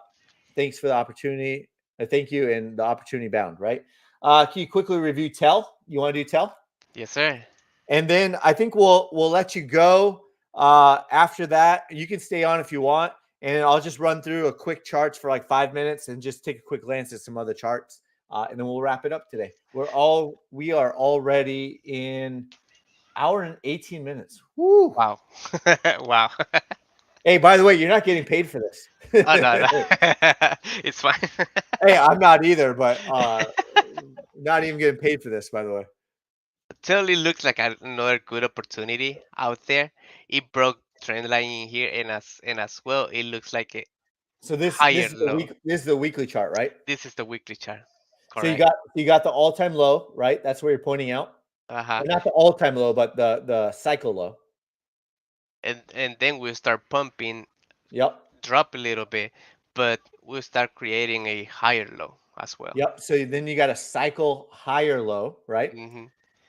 thanks for the opportunity. Thank you and the opportunity bound, right? Can you quickly review Tell? You want to do Tell? Yes, sir. And then I think we'll let you go. After that, you can stay on if you want, and I'll just run through a quick charts for like 5 minutes and just take a quick glance at some other charts, and then we'll wrap it up today. We are already in hour and 18 minutes. Woo! Wow. Wow. Hey, by the way, you're not getting paid for this. Oh no, no. It's fine. Hey, I'm not either, but not even getting paid for this, by the way. Totally looks like another good opportunity out there. It broke trend line in here, and as well, it looks like a So higher low. this is the weekly chart, right? This is the weekly chart, So correct? you got the all time low, right? That's where you're pointing out, Uh-huh. or not the all time low, but the cycle low. And then we start pumping, Yep, drop a little bit, but we start creating a higher low as well. yep. So then you got a cycle higher low, right? Hmm.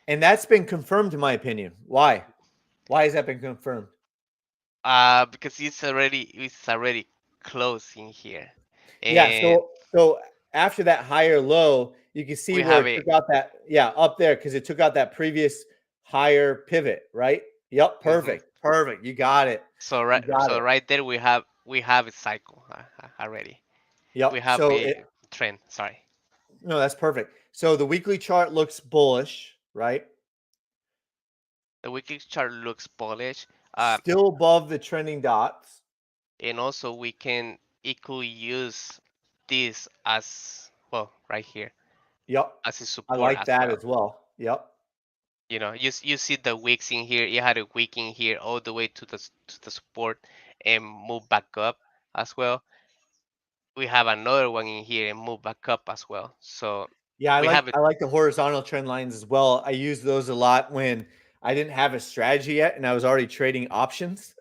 And that's been confirmed, in my opinion. Why? Why has that been confirmed? Because it's already close in here, Yeah. and So after that higher low, you can see we where have it a took out that up there because it took out that previous higher pivot, right? Yep. mhm. Perfect. Perfect. You got it. So You right, got so it. right there we have a cycle already. We Yep. have a trend. Sorry, No, that's perfect. So the weekly chart looks bullish, right? the weekly chart looks bullish. Still above the trending dots. And also we can equally use this as well right here Yep. as a I support like as that well. as well. Yep. You see the wicks in here. You had a wick in here all the way to the support and move back up as well. We have another one in here and move back up as well. So Yeah, we have it. I like the horizontal trend lines as well. I use those a lot when I didn't have a strategy yet and I was already trading options.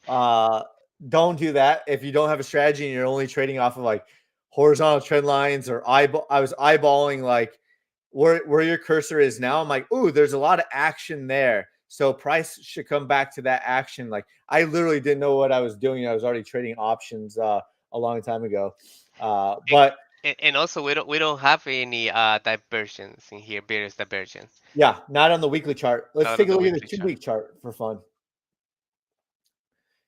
uh don't do that if you don't have a strategy and you're only trading off of like horizontal trend lines or eyeball. I was eyeballing like where your cursor is now, I'm like, ooh, there's a lot of action there. So price should come back to that action. Like I literally didn't know what I was doing. I was already trading options a long time ago. And, But and also we don't have any diversions in here, various diversions. yeah, not on the weekly chart. Let's Not on take a the look at the weekly chart. 2 week chart for fun.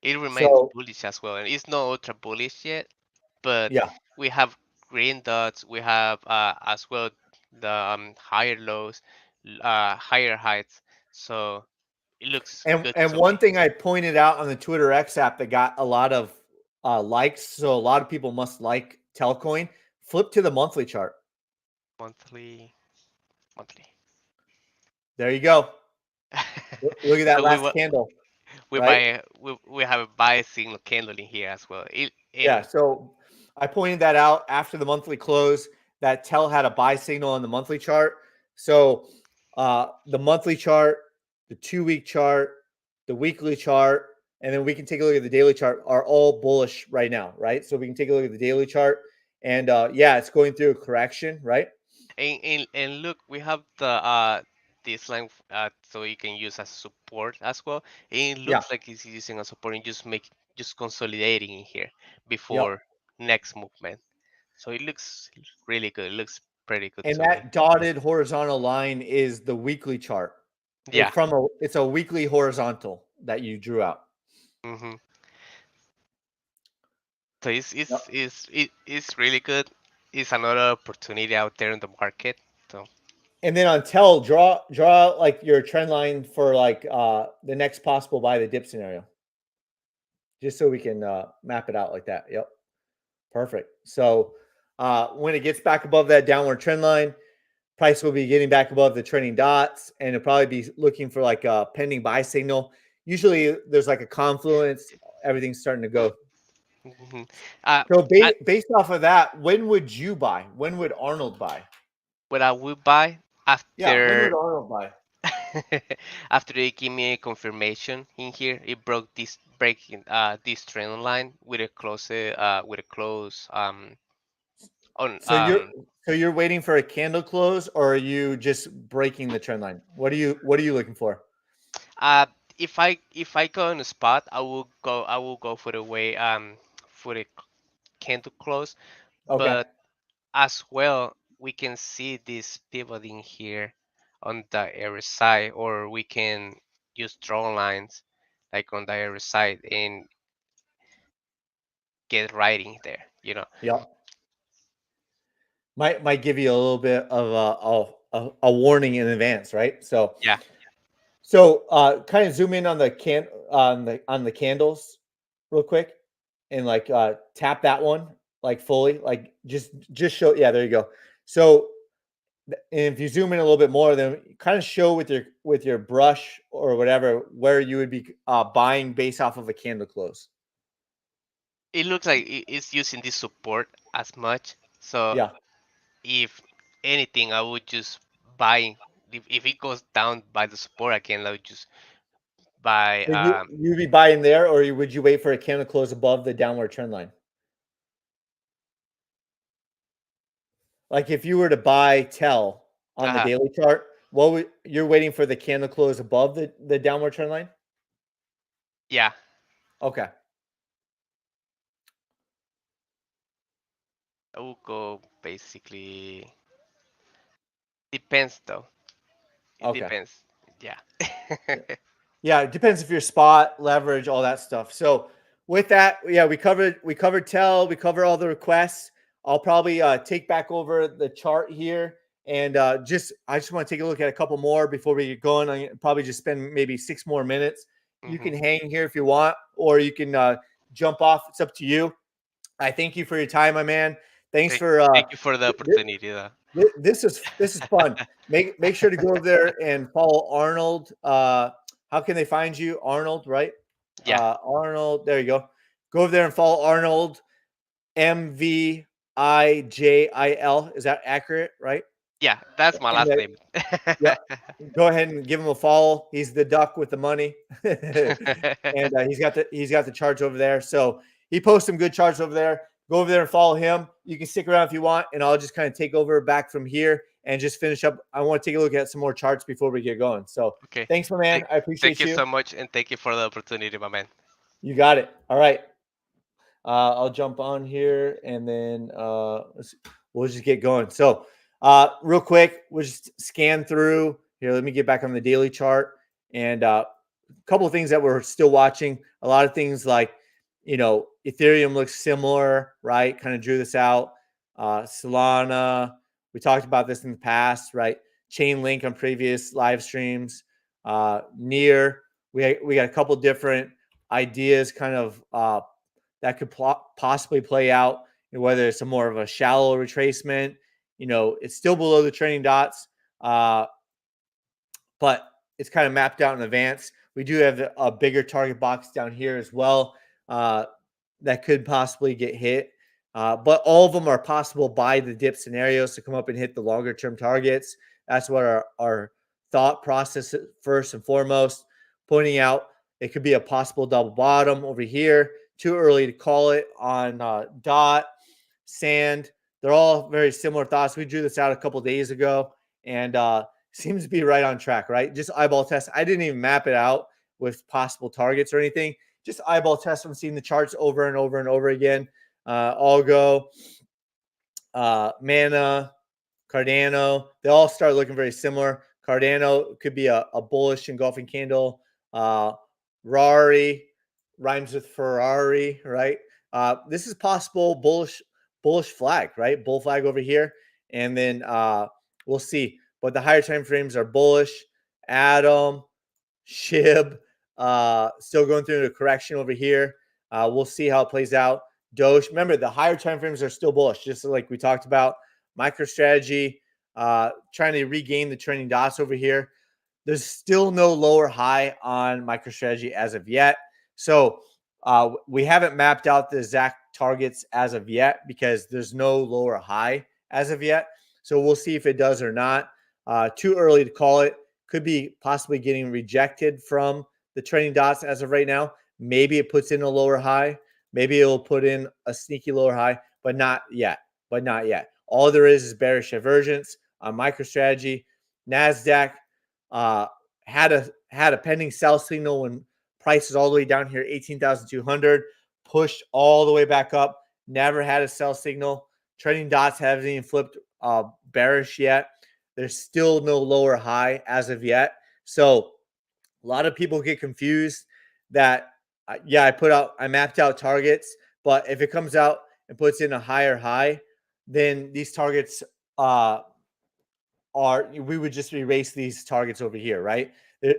It remains So bullish as well, and it's not ultra bullish yet, but yeah, we have green dots. We have as well the higher lows, higher heights. So it looks good and to one me. thing I pointed out on the Twitter X app that got a lot of likes, so a lot of people must like Telcoin. Flip to the monthly chart. Monthly, monthly. There you go. Look at that So last candle, we right? buy we have a buy signal candle in here as well. Yeah. In So I pointed that out after the monthly close. That Tel had a buy signal on the monthly chart. So the monthly chart, the 2 week chart, the weekly chart, and then we can take a look at the daily chart are all bullish right now, right? So we can take a look at the daily chart, and yeah, it's going through a correction, right? and look, we have the this line so you can use as support as well. And it Yeah. looks like it's using a support and just consolidating in here Yep. before next movement. So it looks really good. It looks pretty good And to me. that dotted horizontal line is the weekly chart. Yeah. It's a weekly horizontal that you drew out. hmm So Yep. it's really good. It's another opportunity out there in the market. So And then on Tell, draw like your trend line for like the next possible buy the dip scenario, just so we can map it out like that. Yep, perfect. So when it gets back above that downward trend line, price will be getting back above the trending dots, and it'll probably be looking for like a pending buy signal. Usually, there's like a confluence. Everything's starting to go. mhm. uh, So I, based off of that, when would you buy? When would Arnold buy? what I would buy Yeah, when would after Arnold buy? after they give me a confirmation in here, it broke this breaking this trend line with a close on So you're waiting for a candle close, or are you just breaking the trend line? What are you looking for? uh if I go on the spot, I will go for the way for the candle close, Okay. but as well we can see this pivot in here on the RSI, or we can use draw lines like on the RSI and get right in there. Yep. Might give you a little bit of a warning in advance, right? Yeah. So kind of zoom in on the candles real quick, and like tap that one like fully, like just show. Yeah, there you go. So and if you zoom in a little bit more, then kind of show with your brush or whatever where you would be buying based off of a candle close. It looks like it's using this support as much. So Yeah. if anything, I would just buy. If it goes down by the support again, I would just buy. So you'd be buying there, or would you wait for a candle close above the downward trend line? Like if you were to buy Tell on the Uh, daily chart, you're waiting for the candle close above the downward trend line? yeah, Okay. I will go basically. Depends though. It Okay. depends. Yeah. Yeah, it depends if you're spot, leverage, all that stuff. So with that, yeah, we covered Tell, we covered all the requests. I'll probably take back over the chart here, and I just want to take a look at a couple more before we get going. I probably just spend maybe 6 more minutes. You can hmm hang here if you want, or you can jump off. It's up to you. I thank you for your time, my man. Thanks Thank, for thank you for the opportunity. Though. this is fun. Make sure to go over there and follow Arnold. How can they find you, Arnold? Right, Yeah, Arnold. There you go. Go over there and follow Arnold. MVIJIL. Is that accurate? Right. yeah, that's my And last name. yeah, go ahead and give him a follow. He's the duck with the money, and he's got the charts over there. So he posts some good charts over there. go over there and follow him. You can stick around if you want, and I'll just kind of take over back from here and just finish up. I want to take a look at some more charts before we get going. So Okay. thanks, my man. Thank, I thank appreciate you you. so much, and thank you for the opportunity, my man. You got it. All right. I'll jump on here and then we'll just get going. So, real quick, we'll just scan through here. Let me get back on the daily chart and a couple of things that we're still watching. A lot of things like, Ethereum looks similar, right? Kind of drew this out. Solana, we talked about this in the past, right? Chainlink on previous live streams. Near, we got a couple different ideas kind of that could possibly play out, whether it's a more of a shallow retracement. It's still below the trailing dots, but it's kind of mapped out in advance. We do have a bigger target box down here as well that could possibly get hit. But all of them are possible by the dip scenarios to come up and hit the longer term targets. That's what our thought process is, first and foremost, pointing out it could be a possible double bottom over here. Too early to call it on dot, sand. They're all very similar thoughts. We drew this out a couple days ago and seems to be right on track, right? Just eyeball test. I didn't even map it out with possible targets or anything. Just eyeball test from seeing the charts over and over and over again. Algo, Mana, Cardano, they all start looking very similar. Cardano could be a bullish engulfing candle. Rari rhymes with Ferrari, right? This is possible bullish flag, right? Bull flag over here, and then we'll see. But the higher time frames are bullish. Atom, SHIB, still going through a correction over here. We'll see how it plays out. Doge, remember the higher time frames are still bullish, just like we talked about. MicroStrategy, trying to regain the trending dots over here. There's still no lower high on MicroStrategy as of yet. So we haven't mapped out the exact targets as of yet because there's no lower high as of yet. So we'll see if it does or not. Too early to call it. Could be possibly getting rejected from the trending dots as of right now. Maybe it puts in a lower high. Maybe it'll put in a sneaky lower high, but not yet. All there is bearish divergence on MicroStrategy. NASDAQ had a pending sell signal when price is all the way down here, 18,200, pushed all the way back up. Never had a sell signal. Trading dots haven't even flipped bearish yet. There's still no lower high as of yet. So a lot of people get confused that, I mapped out targets, but if it comes out and puts in a higher high, then these targets we would just erase these targets over here, right?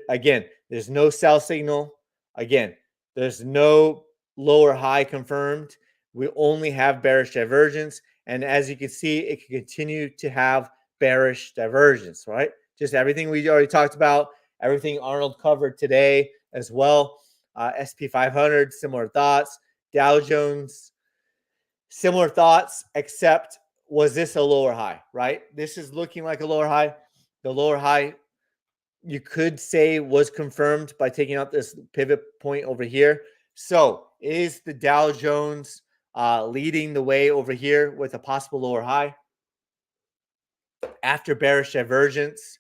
Again, there's no sell signal. Again, there's no lower high confirmed. We only have bearish divergence. And as you can see, it can continue to have bearish divergence, right? Just everything we already talked about, everything Arnold covered today as well. SP 500, similar thoughts. Dow Jones, similar thoughts, except was this a lower high, right? This is looking like a lower high. The lower high, you could say, was confirmed by taking out this pivot point over here. So is the Dow Jones leading the way over here with a possible lower high? After bearish divergence,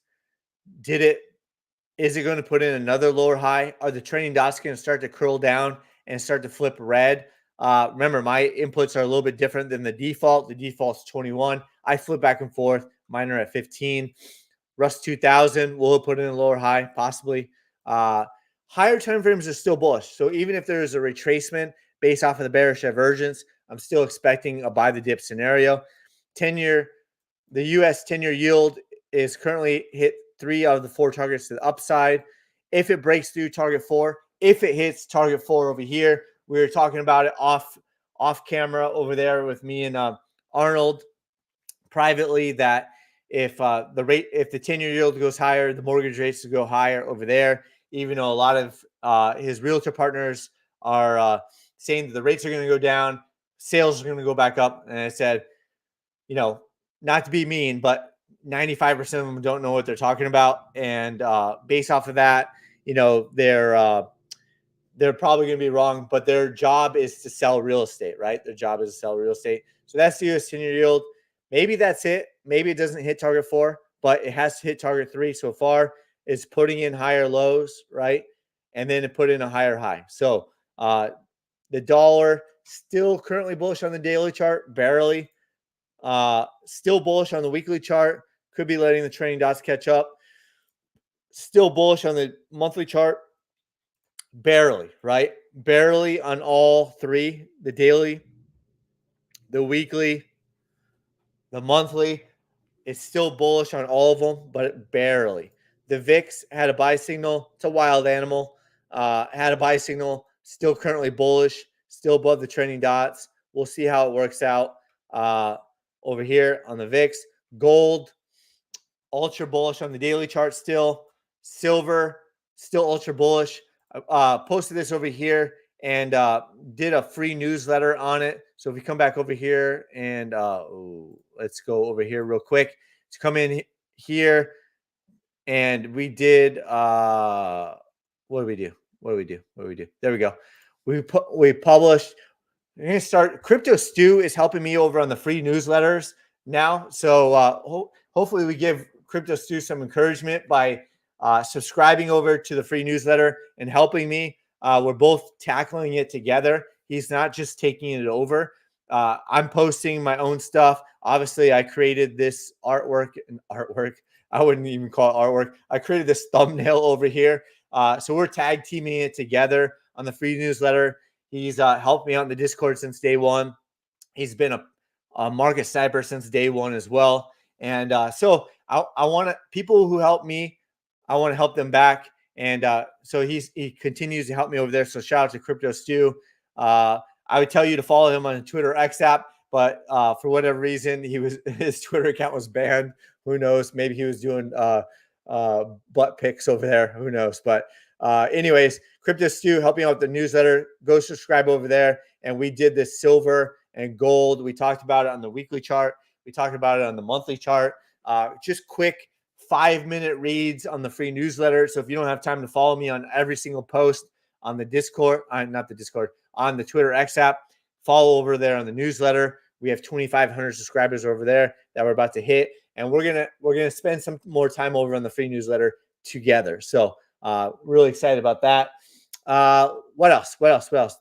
is it going to put in another lower high? Are the trending dots going to start to curl down and start to flip red? Remember, my inputs are a little bit different than the default. The default's 21. I flip back and forth. Mine are at 15. Rust 2000, will it put in a lower high? Possibly. Higher time frames are still bullish. So even if there is a retracement based off of the bearish divergence, I'm still expecting a buy the dip scenario. The US 10-year yield is currently hit 3 out of the 4 targets to the upside. If it breaks through target 4, if it hits target 4 over here, we were talking about it off camera over there with me and Arnold privately, that if the 10-year yield goes higher, the mortgage rates will go higher over there. Even though a lot of his realtor partners are saying that the rates are going to go down, sales are going to go back up. And I said, not to be mean, but 95% of them don't know what they're talking about. And based off of that, they're probably going to be wrong, but their job is to sell real estate, right? Their job is to sell real estate. So that's the US 10-year yield. Maybe that's it. Maybe it doesn't hit target 4, but it has to hit target 3 so far. It's putting in higher lows, right? And then it put in a higher high. So the dollar still currently bullish on the daily chart, barely. Still bullish on the weekly chart. Could be letting the trending dots catch up. Still bullish on the monthly chart. Barely, right? Barely on all three, the daily, the weekly, the monthly. It's still bullish on all of them, but barely. The VIX had a buy signal. It's a wild animal. Had a buy signal. Still currently bullish. Still above the trending dots. We'll see how it works out over here on the VIX. Gold, ultra bullish on the daily chart still. Silver, still ultra bullish. Posted this over here and did a free newsletter on it. So if we come back over here and let's go over here real quick. To come in here and we did what do we do? There we go. We published. We're gonna start. Crypto Stew is helping me over on the free newsletters now. So hopefully we give Crypto Stew some encouragement by subscribing over to the free newsletter and helping me. We're both tackling it together. He's not just taking it over. I'm posting my own stuff. Obviously, I created this artwork. I wouldn't even call it artwork. I created this thumbnail over here. So we're tag teaming it together on the free newsletter. He's helped me out in the Discord since day one. He's been a market sniper since day one as well. And so I want to people who help me. I want to help them back. And so he continues to help me over there. So shout out to Crypto Stew. I would tell you to follow him on the Twitter X app, but for whatever reason, his Twitter account was banned. Who knows? Maybe he was doing butt pics over there. Who knows? But anyways, Crypto Stew helping out with the newsletter. Go subscribe over there. And we did this silver and gold. We talked about it on the weekly chart. We talked about it on the monthly chart. Just quick 5-minute reads on the free newsletter. So if you don't have time to follow me on every single post on the Discord, not the Discord, on the Twitter X app, follow over there on the newsletter. We have 2,500 subscribers over there that we're about to hit, and we're gonna spend some more time over on the free newsletter together. So really excited about that. What else?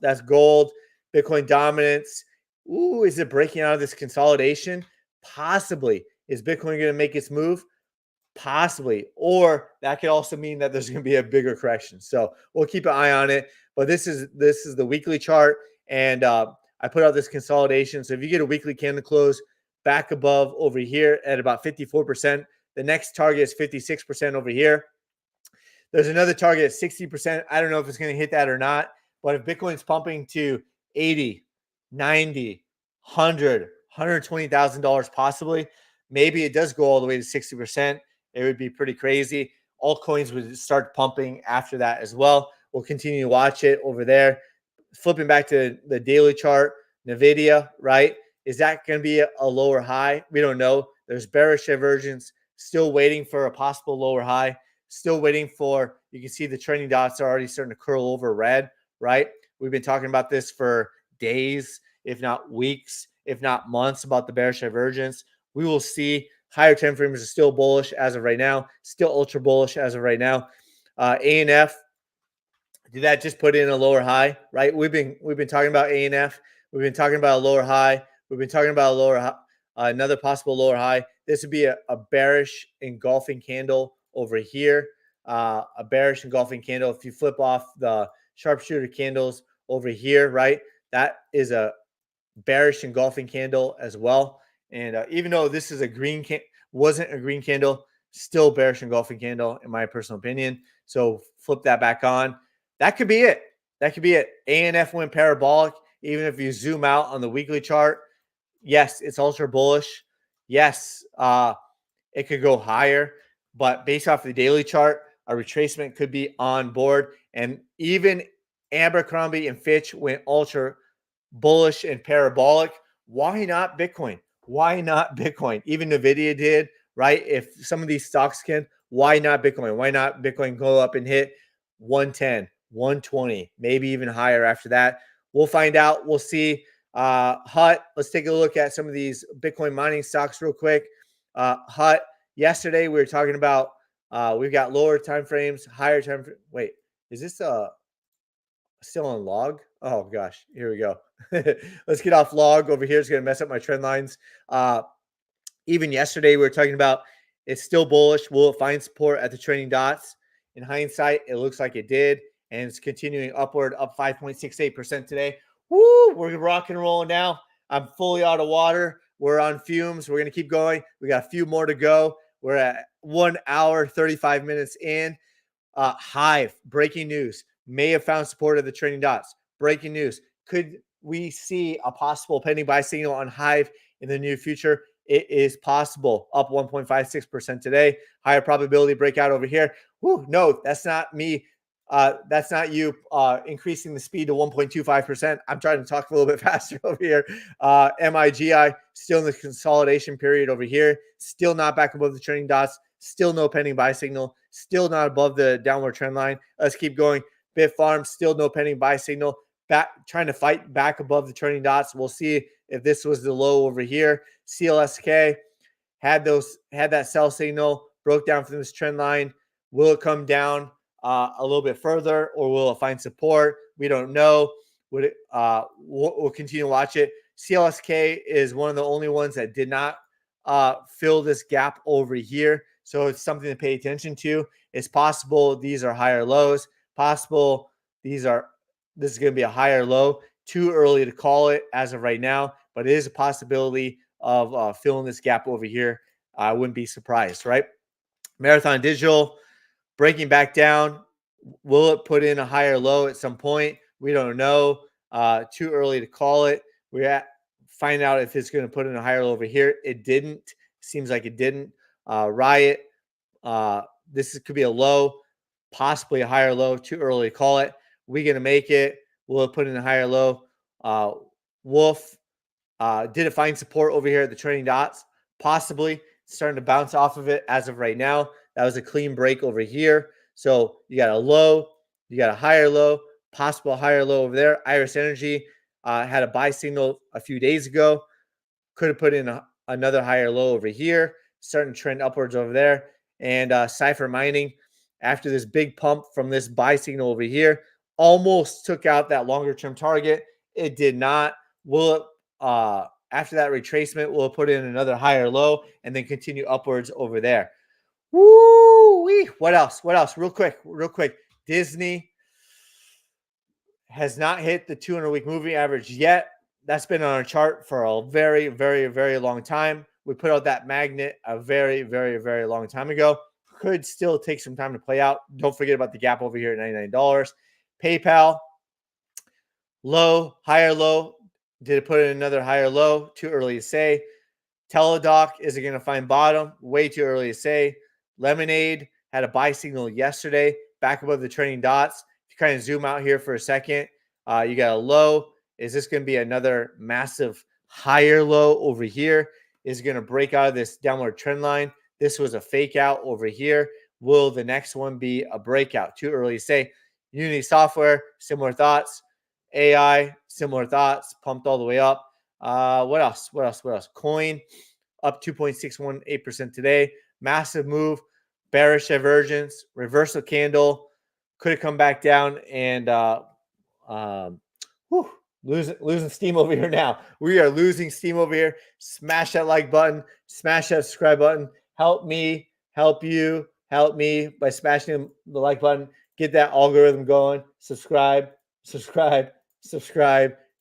That's gold, Bitcoin dominance. Ooh, is it breaking out of this consolidation? Possibly. Is Bitcoin going to make its move? Possibly. Or that could also mean that there's going to be a bigger correction. So we'll keep an eye on it. But this is the weekly chart, and I put out this consolidation. So if you get a weekly candle close back above over here at about 54%, the next target is 56% over here. There's another target at 60%. I don't know if it's going to hit that or not. But if Bitcoin's pumping to 80, 90, 100, $120,000 possibly, maybe it does go all the way to 60%. It would be pretty crazy. Altcoins would start pumping after that as well. We'll continue to watch it over there. Flipping back to the daily chart, NVIDIA, right? Is that going to be a lower high? We don't know. There's bearish divergence. Still waiting for a possible lower high. Still waiting for, you can see the trending dots are already starting to curl over red, right? We've been talking about this for days, if not weeks, if not months, about the bearish divergence. We will see. Higher time frames are still bullish as of right now, still ultra bullish as of right now. ANF, did that just put in a lower high, right? We've been talking about ANF. We've been talking about a lower high. We've been talking about a lower high, another possible lower high. This would be a bearish engulfing candle over here, a bearish engulfing candle. If you flip off the sharpshooter candles over here, right, that is a bearish engulfing candle as well. And even though this is wasn't a green candle, still bearish engulfing candle in my personal opinion. So flip that back on. That could be it. ANF went parabolic. Even if you zoom out on the weekly chart, yes, it's ultra bullish. Yes, it could go higher. But based off the daily chart, a retracement could be on board. And even Abercrombie and Fitch went ultra bullish and parabolic. Why not Bitcoin? Even NVIDIA did, right? If some of these stocks can, why not Bitcoin? Why not Bitcoin go up and hit 110, 120, maybe even higher after that. We'll find out. We'll see. Hut, let's take a look at some of these Bitcoin mining stocks real quick. Hut, yesterday we were talking about we've got lower time frames, higher time. Wait, is this still on log? Oh gosh, here we go. Let's get off log over here. It's going to mess up my trend lines. Even yesterday we were talking about it's still bullish. Will it find support at the trailing dots? In hindsight, it looks like it did, and it's continuing upward, up 5.68% today. Woo! We're rock and rolling now. I'm fully out of water. We're on fumes. We're going to keep going. We got a few more to go. We're at 1 hour, 35 minutes in. Hive, breaking news, may have found support at the trailing dots. Breaking news. Could we see a possible pending buy signal on Hive in the near future? It is possible. Up 1.56% today. Higher probability breakout over here. Woo, no, that's not me. That's not you increasing the speed to 1.25%. I'm trying to talk a little bit faster over here. MIGI still in the consolidation period over here. Still not back above the trending dots. Still no pending buy signal. Still not above the downward trend line. Let's keep going. Bitfarm, still no pending buy signal. Back trying to fight back above the trending dots. We'll see if this was the low over here. CLSK had that sell signal, broke down from this trend line. Will it come down a little bit further, or will it find support? We don't know. Would it? We'll continue to watch it. CLSK is one of the only ones that did not fill this gap over here, so it's something to pay attention to. It's possible these are higher lows. Possible this is going to be a higher low. Too early to call it as of right now, but it is a possibility of filling this gap over here. I wouldn't be surprised, right? Marathon Digital breaking back down. Will it put in a higher low at some point? We don't know. Too early to call it. Find out if it's going to put in a higher low over here. It didn't. Seems like it didn't. Riot. This could be a low, possibly a higher low. Too early to call it. We going to make it? Will it put in a higher low? Wolf. Did it find support over here at the trailing dots? Possibly. Starting to bounce off of it as of right now. That was a clean break over here. So you got a low, you got a higher low, possible higher low over there. Iris Energy had a buy signal a few days ago. Could have put in another higher low over here. Starting to trend upwards over there. And Cypher Mining, after this big pump from this buy signal over here, almost took out that longer term target. It did not. Will it, after that retracement, we'll put in another higher low and then continue upwards over there. Woo-wee. What else? Real quick. Disney has not hit the 200-week moving average yet. That's been on our chart for a very, very, very long time. We put out that magnet a very, very, very long time ago. Could still take some time to play out. Don't forget about the gap over here at $99. PayPal, low, higher low. Did it put in another higher low? Too early to say. Teladoc, is it going to find bottom? Way too early to say. Lemonade had a buy signal yesterday, back above the trending dots. If you kind of zoom out here for a second, you got a low. Is this going to be another massive higher low over here? Is it going to break out of this downward trend line? This was a fake out over here. Will the next one be a breakout? Too early to say. Unity Software, similar thoughts. AI, similar thoughts, pumped all the way up. What else? Coin up 2.618% today. Massive move, bearish divergence, reversal candle. Could have come back down and losing steam over here now. We are losing steam over here. Smash that like button. Smash that subscribe button. Help me, help you, help me by smashing the like button. Get that algorithm going. Subscribe.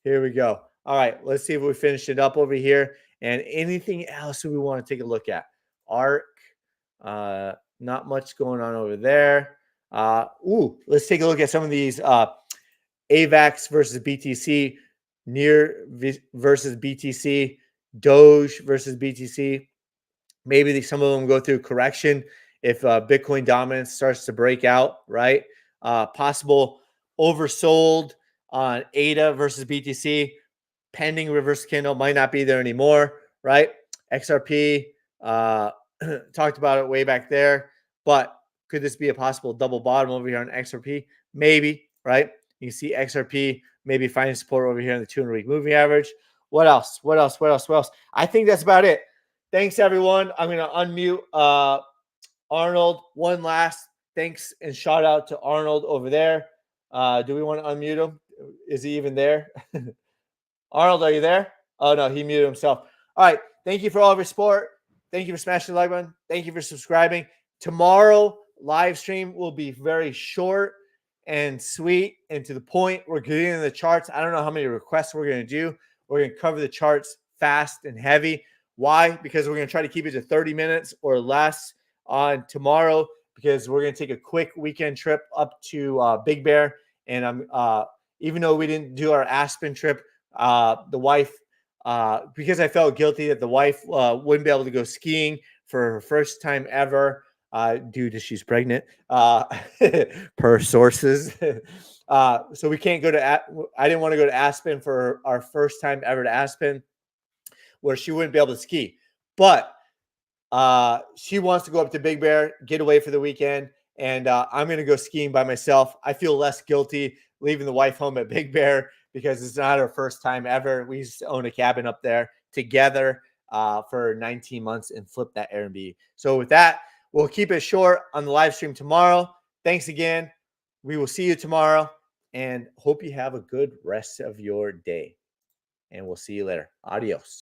Here we go. All right, let's see if we finished it up over here. And anything else we want to take a look at? ARC, not much going on over there. Let's take a look at some of these AVAX versus BTC, NEAR versus BTC, Doge versus BTC. Maybe some of them go through correction if Bitcoin dominance starts to break out, right? Possible oversold on ADA versus BTC. Pending reverse candle might not be there anymore, right? XRP, talked about it way back there, but could this be a possible double bottom over here on XRP? Maybe, right? You can see XRP maybe finding support over here in the 200-week moving average. What else? What else? What else? What else? I think that's about it. Thanks, everyone. I'm going to unmute Arnold. One last thanks and shout out to Arnold over there. Do we want to unmute him? Is he even there? Arnold, are you there? Oh, no, he muted himself. All right. Thank you for all of your support. Thank you for smashing the like button. Thank you for subscribing. Tomorrow, live stream will be very short and sweet and to the point. We're getting into the charts. I don't know how many requests we're going to do. We're going to cover the charts fast and heavy. Why? Because we're going to try to keep it to 30 minutes or less on tomorrow, because we're going to take a quick weekend trip up to Big Bear. And even though we didn't do our Aspen trip, the wife, because I felt guilty that the wife wouldn't be able to go skiing for her first time ever due to she's pregnant, per sources. So we can't go to, I didn't want to go to Aspen for our first time ever to Aspen, where she wouldn't be able to ski. But she wants to go up to Big Bear, get away for the weekend, and I'm going to go skiing by myself. I feel less guilty leaving the wife home at Big Bear because it's not our first time ever. We used to own a cabin up there together for 19 months and flip that Airbnb. So with that, we'll keep it short on the live stream tomorrow. Thanks again. We will see you tomorrow and hope you have a good rest of your day. And we'll see you later. Adios.